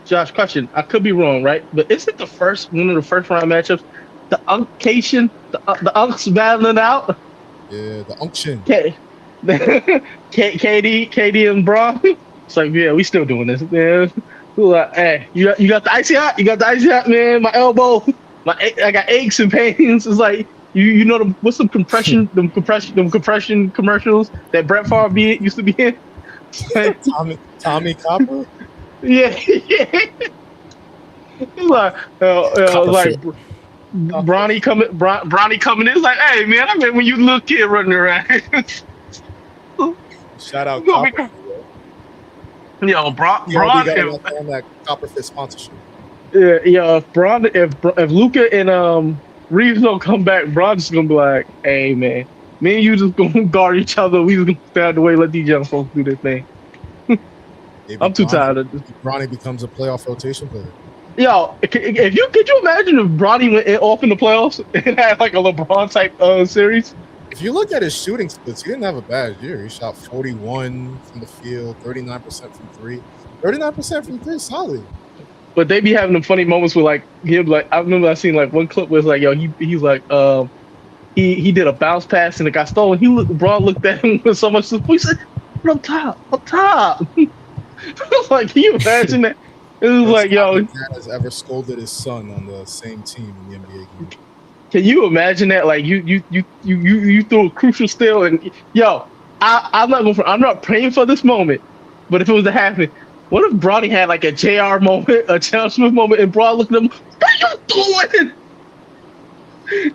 Josh, question. I could be wrong, right? But isn't the one of the first round matchups the unction, the unks battling out? Yeah, the unction. KD and Bron. It's like, yeah, we still doing this, man. Like, hey, you got the icy hot? You got the icy hot, man? My elbow, I got aches and pains. It's like, you know what's some compression commercials that Brett Favre used to be in? Tommy Copper. Yeah. Like Bronny coming in. It's like, hey man, I mean when you little kid running around. Shout out It's gonna be Copper. Yo, Braun. got on that Copperfit sponsorship. Yeah, if Luka and Reeves don't come back, Braun's just gonna be like, "Hey man, me and you just gonna guard each other. We just gonna stay out the way, let these young folks do their thing." I'm too tired of this. Bronny becomes a playoff rotation player. Yo, could you imagine if Bronny went off in the playoffs and had like a LeBron type series? If you look at his shooting splits, he didn't have a bad year. He shot 41 from the field, 39% from three. 39% from three, solid. But they be having them funny moments with like him. Like I remember I seen like one clip where it's like, yo, he's like, he did a bounce pass and it got stolen. Braun looked at him with so much support. He said, "Up top." Like, can you imagine that? It was like, yo, dad has ever scolded his son on the same team in the NBA game. Can you imagine that? Like you threw a crucial steal and yo, I'm not praying for this moment, but if it was to happen, what if Bronny had like a JR moment, a Charles Smith moment, and Braun looked at him, "What are you doing?"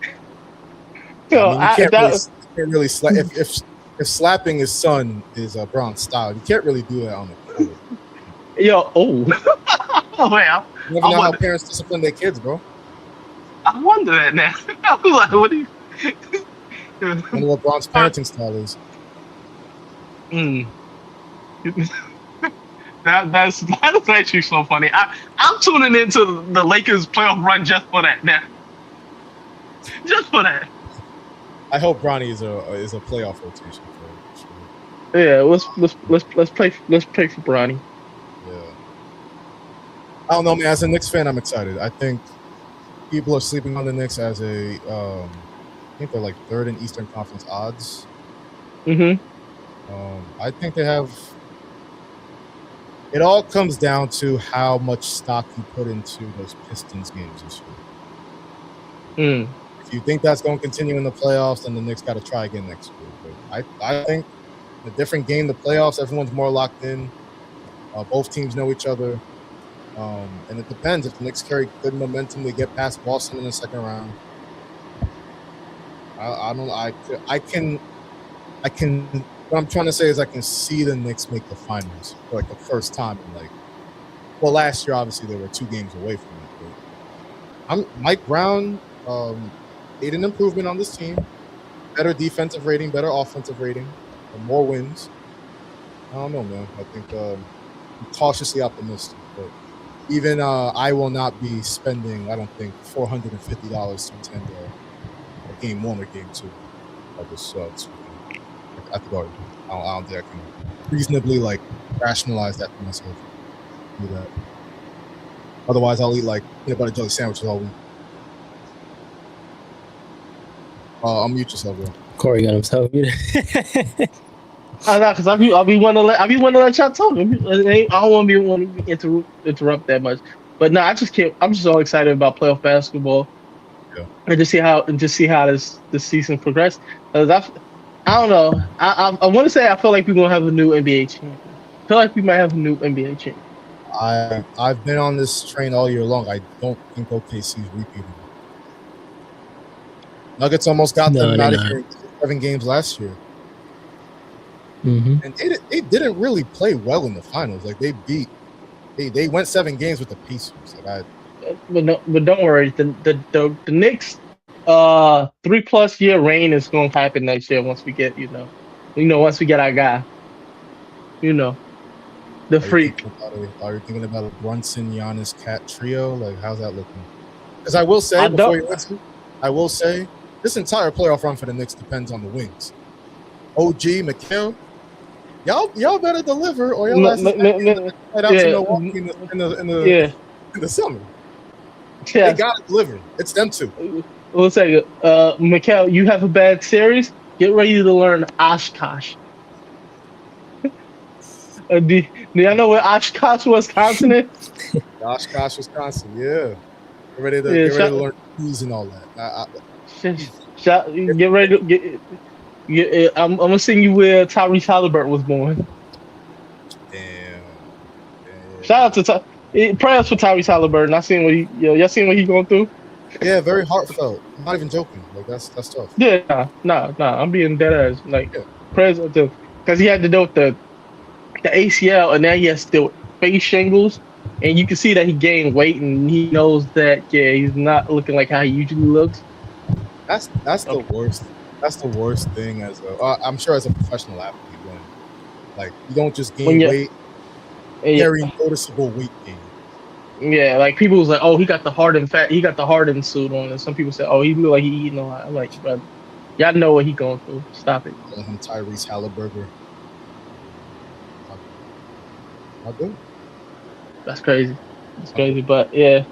Yo, you can't really slap if slapping his son is a Braun style. You can't really do that on the court. Yo, oh well. You never know how parents discipline their kids, bro. I wonder that now. I was like, what do you? I wonder what Braun's parenting style is. That's actually so funny. I'm tuning into the Lakers playoff run just for that now. Just for that. I hope Bronny is a playoff rotation for sure. Yeah, let's play for Bronny. Yeah. I don't know, man. As a Knicks fan, I'm excited. I think people are sleeping on the Knicks as I think they're like third in Eastern Conference odds. Mm-hmm. I think they have. It all comes down to how much stock you put into those Pistons games this year. If you think that's going to continue in the playoffs, then the Knicks got to try again next year. But I think a different game, the playoffs, everyone's more locked in. Both teams know each other. And it depends. If the Knicks carry good momentum, they get past Boston in the second round. I can. What I'm trying to say is I can see the Knicks make the finals for like the first time in last year obviously they were 2 games away from it. But Mike Brown made an improvement on this team. Better defensive rating, better offensive rating, and more wins. I don't know, man. I think I'm cautiously optimistic. But even I will not be spending, I don't think, $450 to attend a game 1 or game 2 of this at the Garden. I don't think I can reasonably rationalize that for myself. Do that. Otherwise, I'll eat peanut butter jelly sandwiches all week. I'll mute yourself, bro. Kory got himself muted. I know, because I'll be wanting to let y'all talk. I don't want to be interrupt that much. But no, I just can't. I'm just all excited about playoff basketball. Yeah. And just see how this season progresses. I don't know. I want to say I feel like we're gonna have a new NBA champion. I feel like we might have a new NBA champion. I've been on this train all year long. I don't think OKC's repeating. Nuggets almost got them out of here 7 games last year. Mm-hmm. And they didn't really play well in the finals. They went 7 games with the Pacers. But don't worry. The Knicks 3+ year reign is gonna happen next year once we get once we get our guy. The freak. Are you thinking about a Brunson, Giannis, Cat trio? How's that looking? Because I will say before you answer, this entire playoff run for the Knicks depends on the wings. OG, McHale, y'all better deliver, or y'all head out to Milwaukee in the summer. Yeah. They gotta deliver. It's them two. We'll say, Mikhail, you have a bad series. Get ready to learn Oshkosh. Do y'all know where Oshkosh, Wisconsin is? Oshkosh, Wisconsin. Yeah. Get ready to learn keys and all that. Get ready to get. I'm gonna sing you where Tyrese Halliburton was born. Damn. Shout out to prayers for Tyrese Halliburton. Y'all seen what he going through? Yeah, very heartfelt. I'm not even joking. That's tough. Yeah, nah. I'm being dead ass. Prayers to because he had to deal with the ACL, and now he has to deal with face shingles, and you can see that he gained weight, and he knows that he's not looking like how he usually looks. That's the worst. That's the worst thing I'm sure as a professional athlete, when like you don't just gain weight, very noticeable weight gain. Yeah, like people was like, oh, he got the hardened suit on, and some people said, oh, he look like he eating a lot. I'm like, brother, y'all know what he going through. Stop it. Calling him Tyrese Halliburton. Not good. That's crazy. That's crazy, but yeah.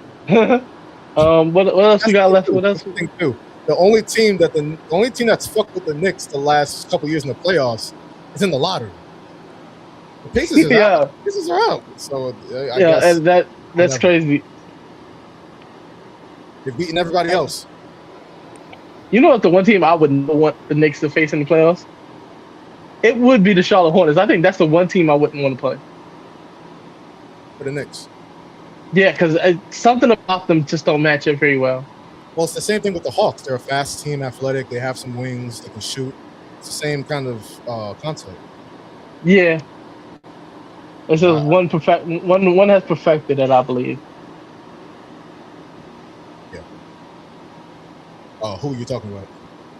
What else we got left? What else? The only team that's fucked with the Knicks the last couple years in the playoffs is in the lottery. The Pacers are out. The Pacers are out. So I guess, and that's crazy. They've beaten everybody else. You know what? The one team I would want the Knicks to face in the playoffs, it would be the Charlotte Hornets. I think that's the one team I wouldn't want to play. For the Knicks. Yeah, because something about them just don't match up very well. Well, it's the same thing with the Hawks. They're a fast team, athletic. They have some wings. They can shoot. It's the same kind of concept. Yeah. It's just one has perfected it, I believe. Yeah. Who are you talking about?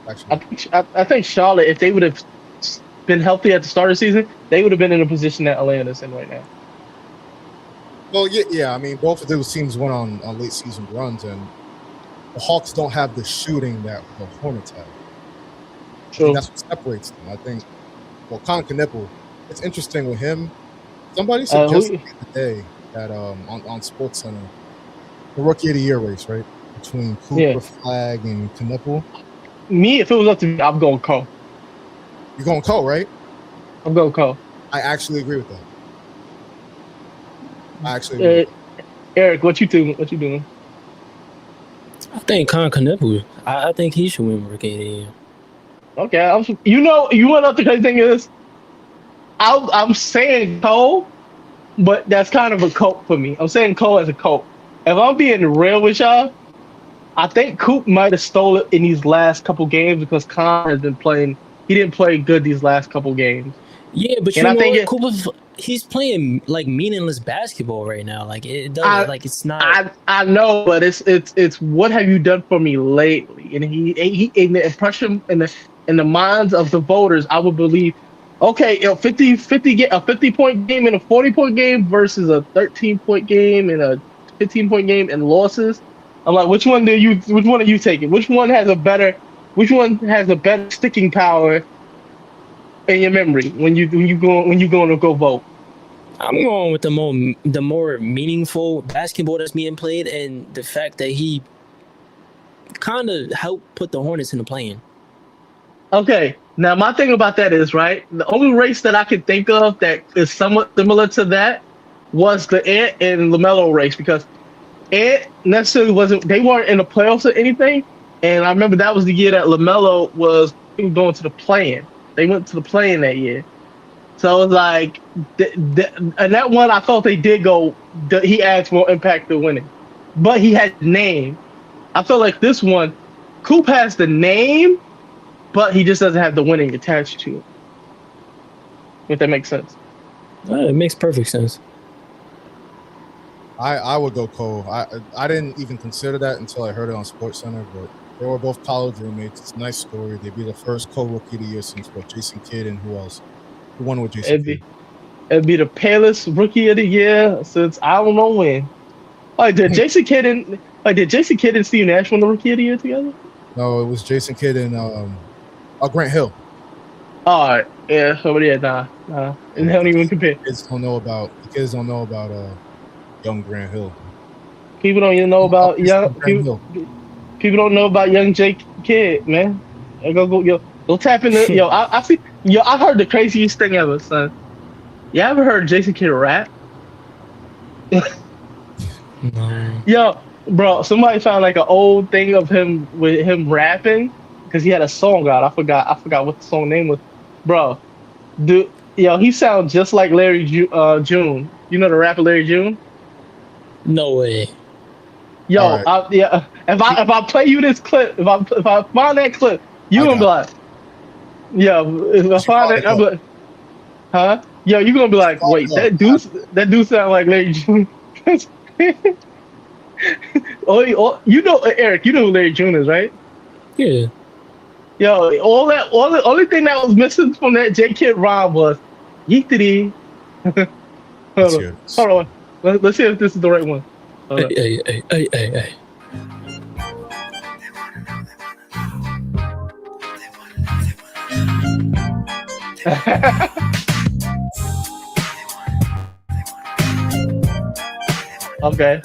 Actually, I think Charlotte, if they would have been healthy at the start of the season, they would have been in a position that Atlanta's in right now. Well, yeah. I mean, both of those teams went on late season runs, and the Hawks don't have the shooting that the Hornets have. True. That's what separates them. I think. Well, Colin Knippel, it's interesting with him. Somebody suggested today that on SportsCenter, the Rookie of the Year race, right, between Cooper, Flag, and Knippel. Me, if it was up to me, I'm going Cole. You're going Cole, right? I'm going Cole. I actually agree with that. Eric, what you doing? What you doing? I think Colin Knippel. I think he should win Rookie of the Year. Okay, you know what the crazy thing is? I'm saying Cole, but that's kind of a cult for me. I'm saying Cole as a cult. If I'm being real with y'all, I think Coop might have stole it in these last couple games because Con has been playing. He didn't play good these last couple games. Yeah, but you know what? Cooper, he's playing like meaningless basketball right now. Like it's not. I know, but it's what have you done for me lately? And he in the impression in the minds of the voters, I would believe. Okay, a 50-point game and a 40-point game versus a 13-point game and a 15-point game and losses. I'm like, which one are you taking? Which one has a better sticking power in your memory when you going to go vote? I'm going with the more meaningful basketball that's being played, and the fact that he kind of helped put the Hornets in the play-in. Okay, now my thing about that is, right, the only race that I could think of that is somewhat similar to that was the Ant and LaMelo race, because Ant necessarily they weren't in the playoffs or anything, and I remember that was the year that LaMelo was going to the play-in. They went to the play-in that year. So it's like, and that one I thought they did go, he adds more impact to winning. But he had name. I feel like this one, Coop has the name, but he just doesn't have the winning attached to it. If that makes sense. It makes perfect sense. I would go Cole. I didn't even consider that until I heard it on SportsCenter, but they were both college roommates. It's a nice story. They'd be the first co-rookie of the year since Jason Kidd and who else? Who won with Jason Kidd? It'd be the palest rookie of the year since I don't know when. Like, did Jason Kidd and Steve Nash win the rookie of the year together? No, it was Jason Kidd and Grant Hill. All right, yeah, nah. And they don't even compare. The kids don't know about young Grant Hill. People don't even know about people don't know about young Jake Kidd, man. Go tap in the I heard the craziest thing ever, son. You ever heard Jason Kidd rap? No. Yo, bro, somebody found like an old thing of him with him rapping because he had a song out. I forgot what the song name was. Bro, he sounds just like Larry June. You know the rapper Larry June? No way. Yo, right. If I play you this clip, if I find that clip, you gonna be like, yo, if I find it, I'm like, Huh? Yo, you gonna be like, wait, that dude sound like Larry June. You know, Eric, you know who Larry June is, right? Yeah. Yo, all the only thing that was missing from that J Kid rhyme was yeetity. Hold on. Let's see if this is the right one. Hey. Okay.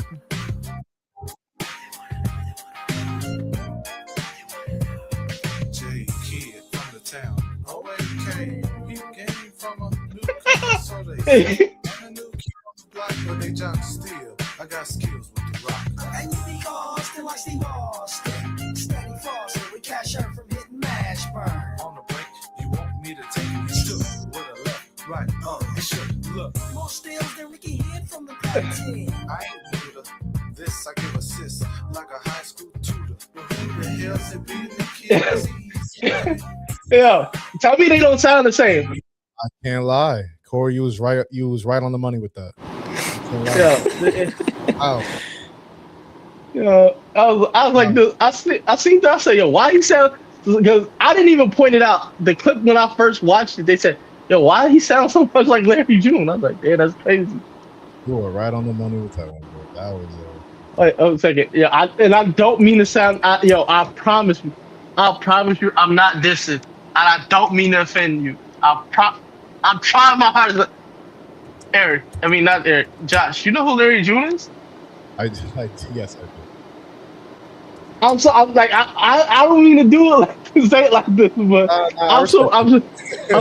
I got skills with the rock. And you be Austin like Steve Austin. Steady Foster with cash out from hitting mash burn. On the break, you want me to take it? You stood with a left, right, it should look. More steals than Ricky hit from the back 10. I ain't new to this, I give assists like a high school tutor. But who the hell's it beating the kids? Yeah, tell me they don't sound the same. I can't lie, Kory, you was right. You was right on the money with that. Yeah. Wow. Yeah, I was like, I seen that. I said, yo, why he sound? Because I didn't even point it out. The clip when I first watched it, they said, yo, why he sound so much like Larry June? I was like, damn, that's crazy. You were right on the money with that one, bro. That was. Wait, a second. Yeah, I don't mean to sound. I promise you, I'm not dissing, and I don't mean to offend you. I'm trying my hardest. Eric, I mean not Eric. Josh, you know who Larry June is? Yes, I do. I'm like I don't mean to do it to say it like this, but I'm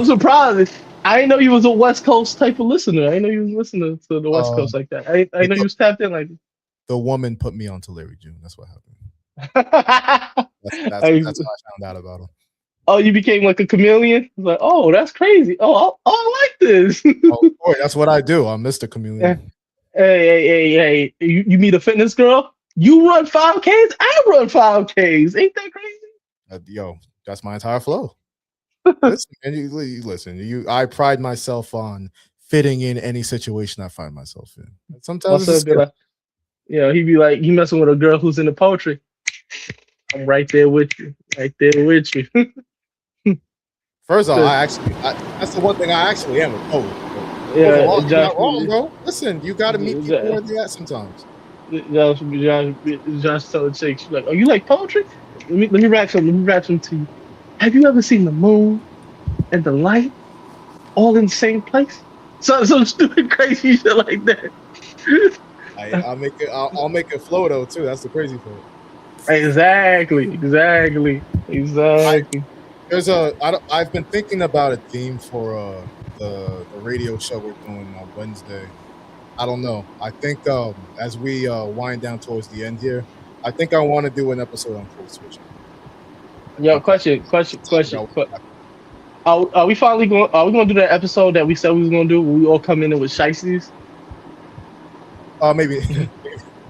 surprised. I didn't know you was a West Coast type of listener. I didn't know you was listening to the West Coast like that. I know you was tapped in like. The woman put me onto Larry June. That's what happened. That's how I found out about him. Oh, you became like a chameleon? Like, oh, that's crazy. Oh, I like this. Boy, that's what I do. I'm Mr. Chameleon. Hey. You meet a fitness girl? You run 5Ks? I run 5Ks. Ain't that crazy? Yo, that's my entire flow. Listen, I pride myself on fitting in any situation I find myself in. Sometimes it's like, he'd be like, you messing with a girl who's into poetry. I'm right there with you. First of all, that's the one thing I actually am a poet. Yeah, you're not wrong, bro. Listen, you got to meet people where they're at sometimes. Josh telling chicks, she's like, "Oh, you like poetry? Let me rap some to you. Have you ever seen the moon and the light all in the same place? Some stupid, crazy shit like that." I'll make it flow though too. That's the crazy part. Exactly. I've been thinking about a theme for the radio show we're doing on Wednesday. I don't know. I think as we wind down towards the end here, I think I want to do an episode on code switching. Yo, question. Are we finally going? Are we going to do that episode that we said we was going to do? When we all come in with shiesties? Maybe.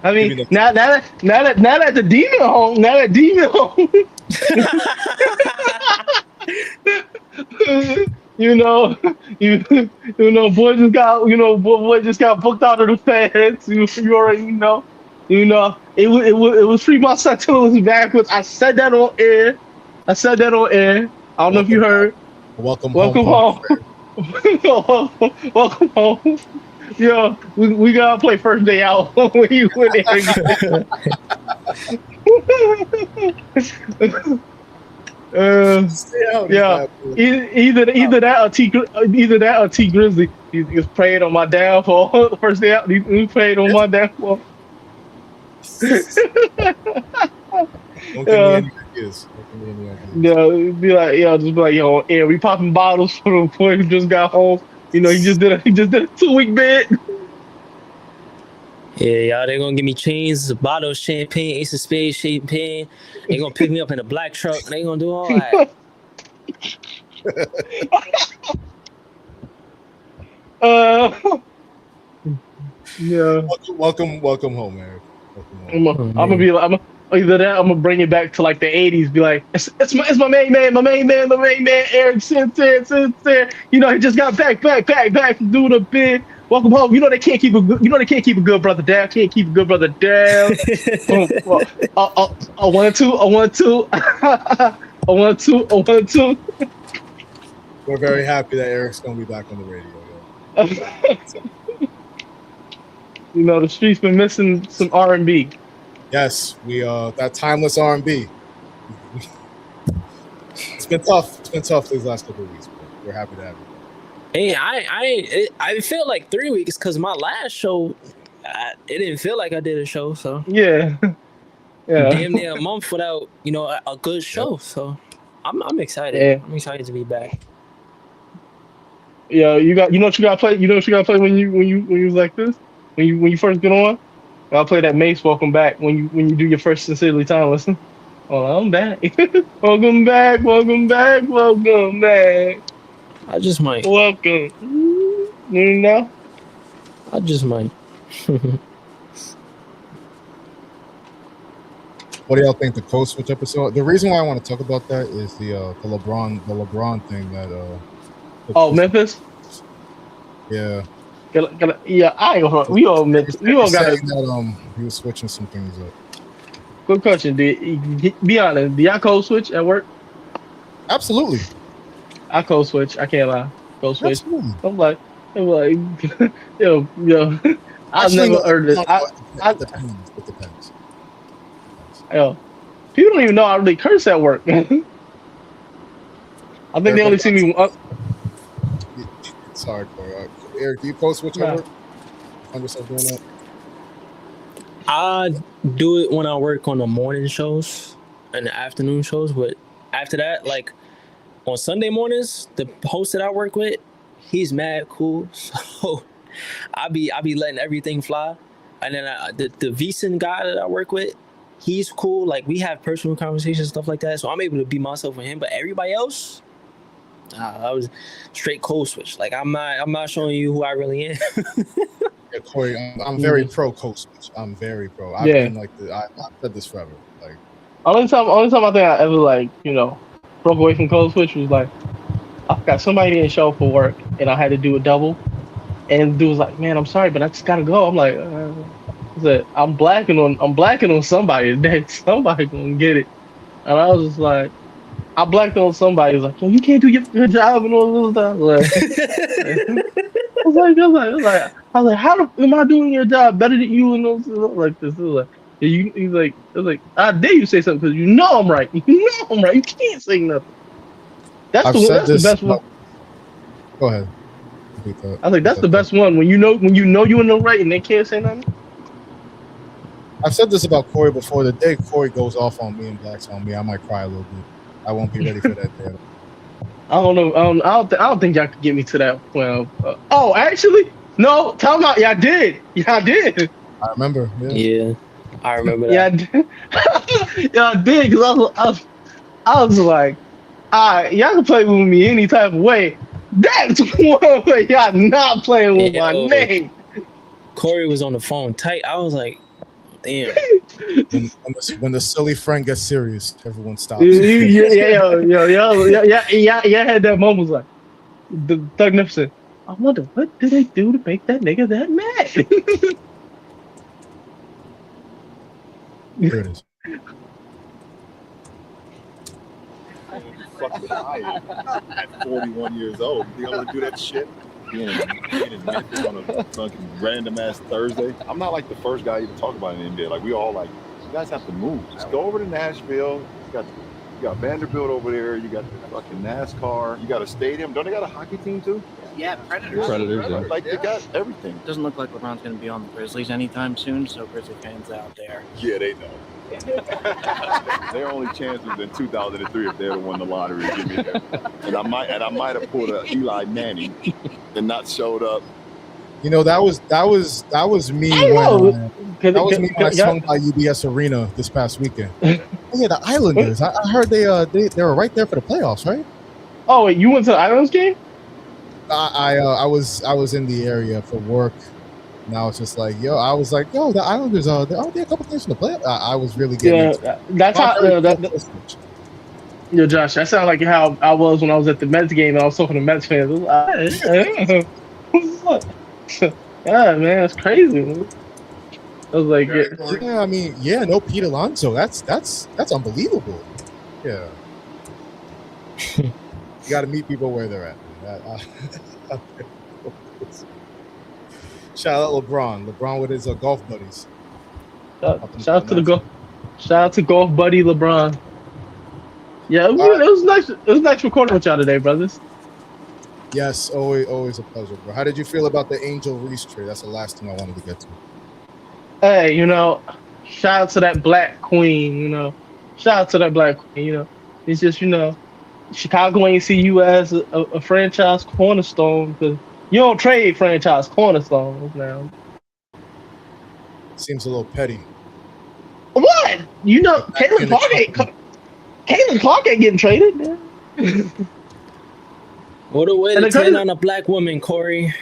I mean, now that the demon home, you know, boy just got booked out of the feds. You already know. It was 3 months until it was backwards. I said that on air. I don't know if you heard. Welcome home. Welcome home. Yo, we gotta play first day out when you win there. Either that or T Grizzly. He was praying on my downfall. The first day out, he prayed on my downfall. Don't give me any ideas. Just be like, yo, Air, we popping bottles for the boy who just got home. He just did a 2-week bid. Yeah, y'all, they're gonna give me chains, a bottle of champagne, Ace of Spades champagne. They're gonna pick me up in a black truck. They gonna do all that. Yeah. Welcome home, Eric. I'm gonna be like, Either that, I'm gonna bring it back to like the '80s. Be like, it's my main man, ErikSincere. You know, he just got back from doing a bid. Welcome home. You know they can't keep a good brother down. Can't keep a good brother down. I want to. I want to. We're very happy that Eric's gonna be back on the radio. You know, the streets been missing some R&B. Yes, we that timeless R&B. It's been tough. It's been tough these last couple of weeks, but we're happy to have you. Hey, I feel like 3 weeks because my last show, it didn't feel like I did a show. So yeah. Damn near a month without a good show. Yep. So I'm excited. Yeah. I'm excited to be back. Yeah, you know what you gotta play. You know what you gotta play when you was like this. When you first get on, I'll play that Mace "Welcome Back" when you do your first Sincerely Timeless. Oh, I'm back. Welcome back. I just might. Welcome. You know? I just might. What do y'all think the code switch episode? The reason why I want to talk about that is the LeBron thing that Memphis. Yeah. Yeah, I ain't gonna. We all got that. He was switching some things up. Good question. Be honest. Do y'all code switch at work? Absolutely. I code switch. I can't lie. Code switch. Absolutely. I'm like, yo. I've never heard this. It depends. Yo, people don't even know I really curse at work. I think they only see me. Sorry, Kory. Eric, do you code switch at work? Find yourself doing that? I do it when I work on the morning shows and the afternoon shows, but after that, like on Sunday mornings, the host that I work with, he's mad cool, so I be letting everything fly. And then the VSIN guy that I work with, he's cool. Like we have personal conversations, stuff like that, so I'm able to be myself with him. But everybody else, I was straight code switch. Like I'm not showing you who I really am. Yeah, Kory, I'm very pro code switch. I'm very pro. I've been like I've said this forever. Like only time I think I ever broke away from code switch was like I got somebody didn't show up for work and I had to do a double, and the dude was like, "Man, I'm sorry, but I just gotta go." I'm like, I'm blacking on somebody today. Somebody gonna get it, and I was just like. I blacked on somebody. He was like, "Yo, you can't do your job and all this stuff." I was like, how am I doing your job better than you and all this stuff like this? He's like, I dare you say something because you know I'm right. You know I'm right. You can't say nothing. That's the best one. Go ahead. I think that's the best one when you know you're in the right and they can't say nothing. I've said this about Kory before. The day Kory goes off on me and blacks on me, I might cry a little bit. I won't be ready for that day. I don't know. I don't think y'all could get me to that. Well, actually, no. Tell me. Yeah, I did. Yeah, I did. I remember. Yeah, I remember that. Yeah, I did. Yeah, I did. Because I was like, y'all can play with me any type of way. That's one way y'all not playing with my name. Kory was on the phone tight. I was like, damn. When the silly friend gets serious, everyone stops. Yeah, had that moment like the Thugnificent. I wonder what did they do to make that nigga that mad? Here it is. At 41 years old, you think I'm gonna do that shit? Being in Memphis on a fucking random ass Thursday. I'm not like the first guy you to talk about in the NBA. Like we all like, you guys have to move. Just go over to Nashville. You got Vanderbilt over there. You got the fucking NASCAR. You got a stadium. Don't they got a hockey team too? Yeah, Predators. Yeah. Like they got everything. Doesn't look like LeBron's going to be on the Grizzlies anytime soon. So Grizzly fans out there. Yeah, they know. Their only chance was in 2003 if they'd have won the lottery. Give me that. And I might have pulled a Eli Manning and not showed up. You know, that was me when I swung by UBS Arena this past weekend. Yeah, the Islanders. I heard they were right there for the playoffs, right? Oh, wait, you went to the Islanders game? I was in the area for work, Now it's just like, yo, I was like, yo, the Islanders are they a couple things in the play. I was really getting into it. That's how. Yo, Josh, that sounded like how I was when I was at the Mets game and I was talking to Mets fans. I was like, yeah, man, it's crazy. Man. I was like, yeah, I mean, yeah, no Pete Alonso. That's unbelievable. Yeah, you got to meet people where they're at. Shout out LeBron with his golf buddies. Shout out to golf buddy LeBron. Yeah, it was nice. It was nice recording with y'all today, brothers. Yes, always a pleasure, bro. How did you feel about the Angel Reese trade? That's the last thing I wanted to get to. Hey, shout out to that black queen. Shout out to that black queen. It's just Chicago ain't see you as a franchise cornerstone because you don't trade franchise cornerstones now. Seems a little petty. What? Caitlin Clark ain't getting traded, man. What a way to turn on a black woman, Kory.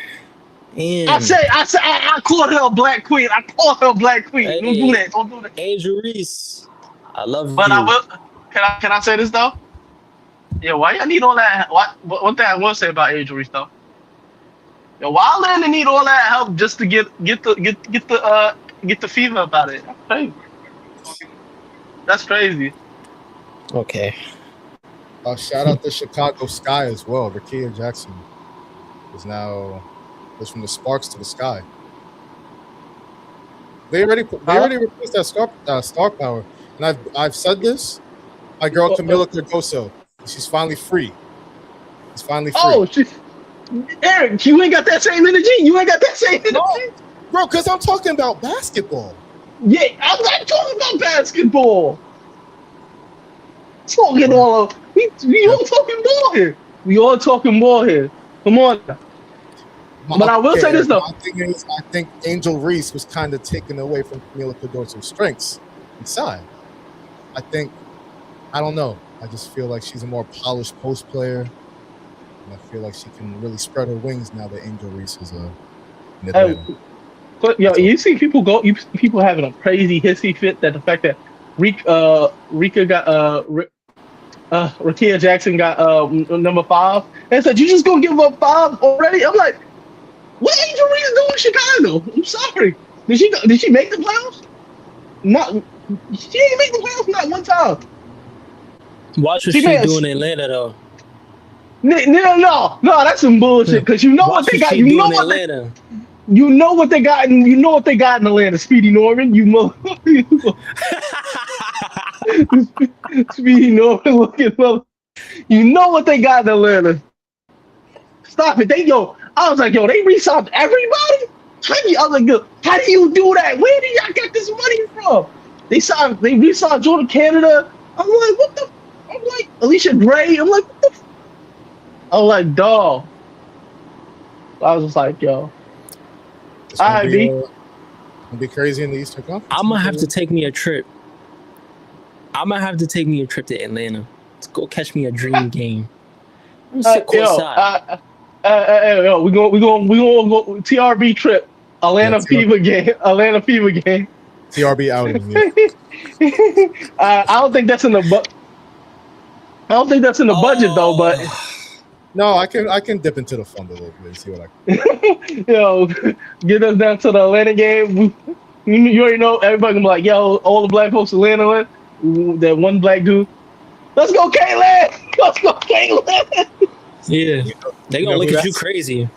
I called her a black queen. Hey, don't do that. Angel Reese, I love you. But I will. Can I say this though? Yeah, why y'all need all that? One thing I will say about Angel Reese though. Yo, why Landon need all that help just to get the fever about it? That's crazy. Okay. Shout out to Chicago Sky as well. Rakia Jackson goes from the Sparks to the Sky. They already replaced that star power, and I've said this. My girl Camila Cardoso, she's finally free. Oh, Eric, you ain't got that same energy. Bro, because I'm talking about basketball. Yeah, I'm not talking about basketball. We all talking ball here. We all talking ball here. Come on. But I will say this though. My thing is, I think Angel Reese was kind of taken away from Camila Cardoso's strengths inside. I don't know. I just feel like she's a more polished post player. And I feel like she can really spread her wings now that Angel Reese is you see people having a crazy hissy fit that the fact that Rika got Rakia Jackson got number 5 and said you just gonna give up 5 already? I'm like, what Angel Reese doing in Chicago? I'm sorry. Did she make the playoffs? She didn't make the playoffs not one time. Watch what she's doing in Atlanta though. No, that's some bullshit. Because you know what they got. You know what they got. You know what they got in Atlanta. Speedy Norman. Speedy Norman looking up. You know what they got in Atlanta. Stop it. I was like, they re-signed everybody? I was like, how do you do that? Where do y'all get this money from? They re-signed Jordan Canada. I'm like, what the? I'm like, Alicia Gray. I'm like, what the? I'm like, dog. I was just like, yo. It's gonna be crazy in the Eastern Conference. I'm gonna have to take me a trip. To Atlanta. Let's go catch me a dream game. I'm gonna sit courtside. We going go TRB trip. Atlanta Fever game. TRB outing. Yeah. I don't think that's in the budget though, but no, I can dip into the fund a little bit and see what I can. Yo, get us down to the Atlanta game. You already know everybody gonna be like, yo, all the black folks Atlanta, that one black dude. Let's go, Caitlin! Yeah, they gonna look at you crazy.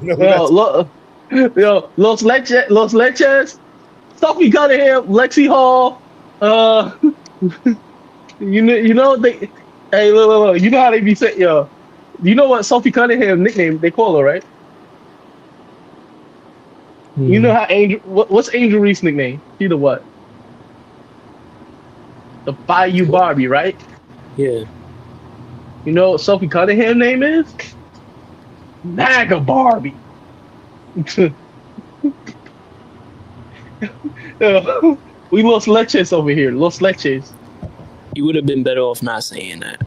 Los Leches, Sophie Cunningham, Lexi Hall. You know they. Hey, look, you know how they be saying, yo. You know what Sophie Cunningham nickname they call her, right? You know how what's Angel Reese's nickname? She the what? The Bayou Barbie, right? Yeah. You know what Sophie Cunningham name is? MAGA Barbie. We Los Leches over here. Los Leches. You would have been better off not saying that.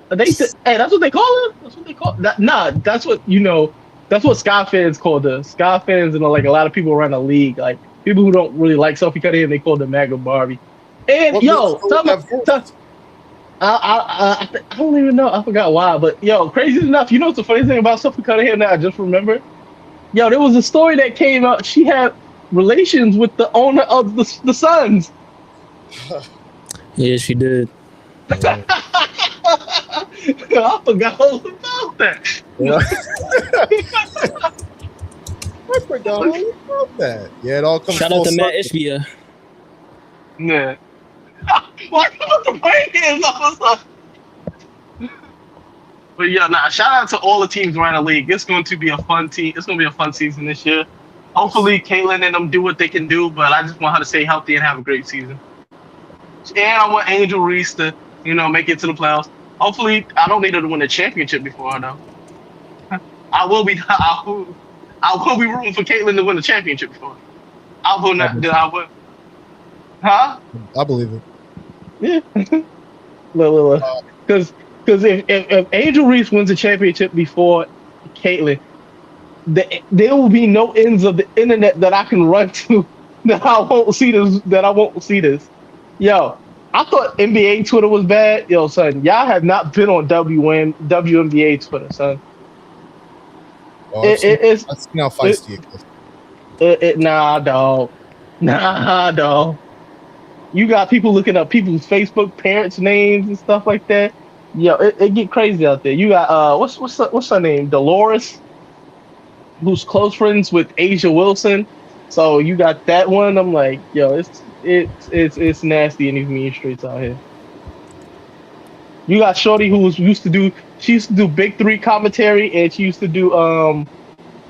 Hey, that's what they call her? That's what they call that? Nah, that's what, That's what Sky fans call the Sky fans, and like a lot of people around the league, like people who don't really like Sophie Cunningham, they call the MAGA Barbie. And yo, I don't even know. I forgot why, but yo, crazy enough, you know what's the funny thing about Sophie Cunningham that I just remembered? Yo, there was a story that came out. She had relations with the owner of the Suns. Yeah, she did. I forgot all about that. I forgot all about that. Yeah, it all comes. Shout out to Matt Ishbia. Yeah. Why about the brain games all of a sudden? But yeah, nah, shout out to all the teams around the league. It's going to be a fun team. It's going to be a fun season this year. Hopefully, Caitlin and them do what they can do, but I just want her to stay healthy and have a great season. And I want Angel Reese to, make it to the playoffs. Hopefully, I don't need her to win a championship before her, though. I will be rooting for Caitlin to win the championship before her. I will not. I will. Huh? I believe it. Yeah. Look. Because if Angel Reese wins a championship before Caitlin, there will be no ends of the internet that I can run to that I won't see this. Yo, I thought NBA Twitter was bad. Yo, son, y'all have not been on WNBA Twitter, son. I've seen how feisty it is. Nah, dog. You got people looking up people's Facebook parents' names and stuff like that. Yo, it get crazy out there. You got what's her name? Dolores, who's close friends with Asia Wilson. So you got that one. I'm like, yo, it's nasty in these mean streets out here. You got Shorty who used to do Big Three commentary, and she used to do the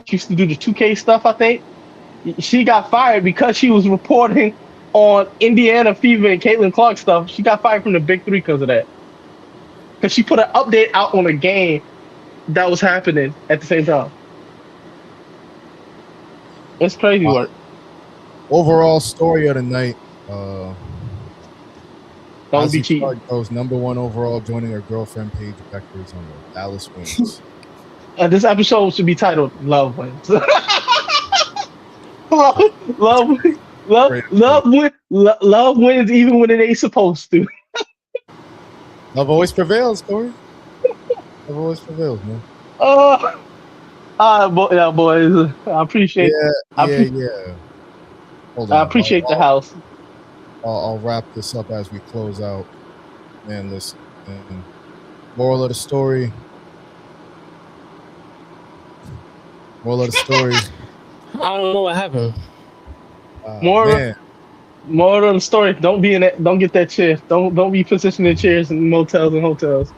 2K stuff, I think. She got fired because she was reporting on Indiana Fever and Caitlin Clark stuff. She got fired from the Big Three because of that. Because she put an update out on a game that was happening at the same time. It's crazy work. Overall story of the night. Don't be cheating. Goes number 1 overall, joining her girlfriend Paige Beckers on the Dallas Wings. This episode should be titled "Love Wins." Love wins even when it ain't supposed to. Love always prevails, Kory. Love always prevails, man. Boys. I appreciate. Yeah. Hold on. I appreciate the house. I'll wrap this up as we close out. Man, listen. Moral of the story. I don't know what happened. Moral of the story: don't get that chair. Don't be positioning chairs in motels and hotels.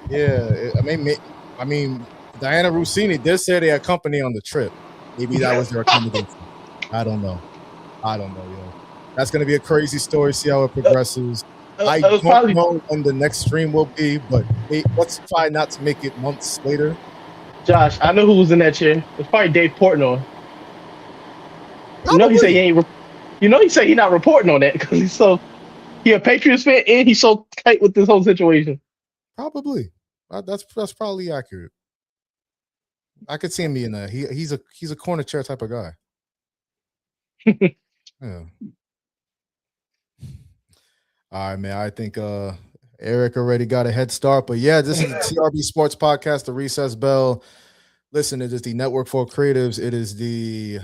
Yeah, I mean, Diana Russini did say they had company on the trip. Maybe that was their accommodation. I don't know, yo. That's gonna be a crazy story. See how it progresses. I don't know when the next stream will be, but let's try not to make it months later. Josh, I know who was in that chair. It's probably Dave Portnoy. He said he ain't. He said he's not reporting on that because he a Patriots fan and he's so tight with this whole situation. Probably. That's probably accurate. I could see him being there. He's a corner chair type of guy. Yeah. All right, man. I think Eric already got a head start, but yeah, this is the TRB Sports Podcast, the Recess Bell. Listen, it is the network for creatives. It is the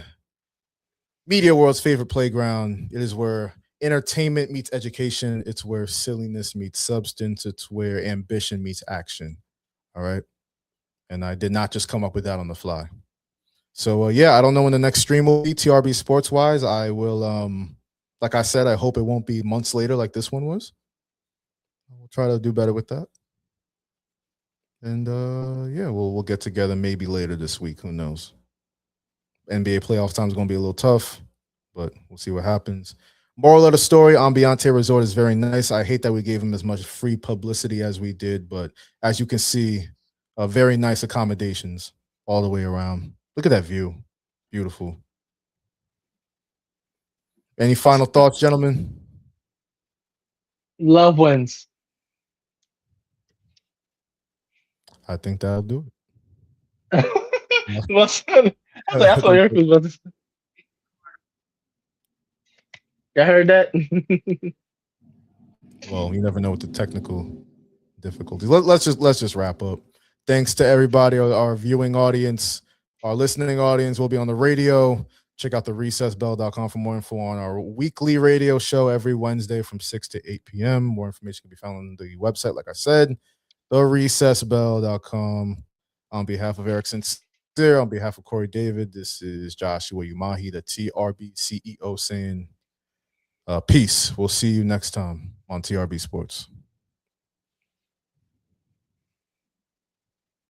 media world's favorite playground. It is where entertainment meets education. It's where silliness meets substance. It's where ambition meets action. All right. And I did not just come up with that on the fly. So I don't know when the next stream will be TRB Sports wise. I will, like I said, I hope it won't be months later like this one was. We'll try to do better with that. And we'll get together maybe later this week. Who knows? NBA playoff time is going to be a little tough, but we'll see what happens. Moral of the story, Ambiente Resort is very nice. I hate that we gave him as much free publicity as we did, but as you can see, very nice accommodations all the way around. Look at that view. Beautiful. Any final thoughts, gentlemen? Love wins. I think that'll do it. My son, I thought Eric was about to say. I heard that. Well, you never know with the technical difficulties. Let's just wrap up. Thanks to everybody, our viewing audience, our listening audience. Will be on the radio. Check out the recessbell.com for more info on our weekly radio show every Wednesday from 6 to 8 p.m. More information can be found on the website, like I said, therecessbell.com. On behalf of ErikSincere, on behalf of Kory David, this is Joshua Umahi, the TRB CEO, saying peace. We'll see you next time on TRB Sports.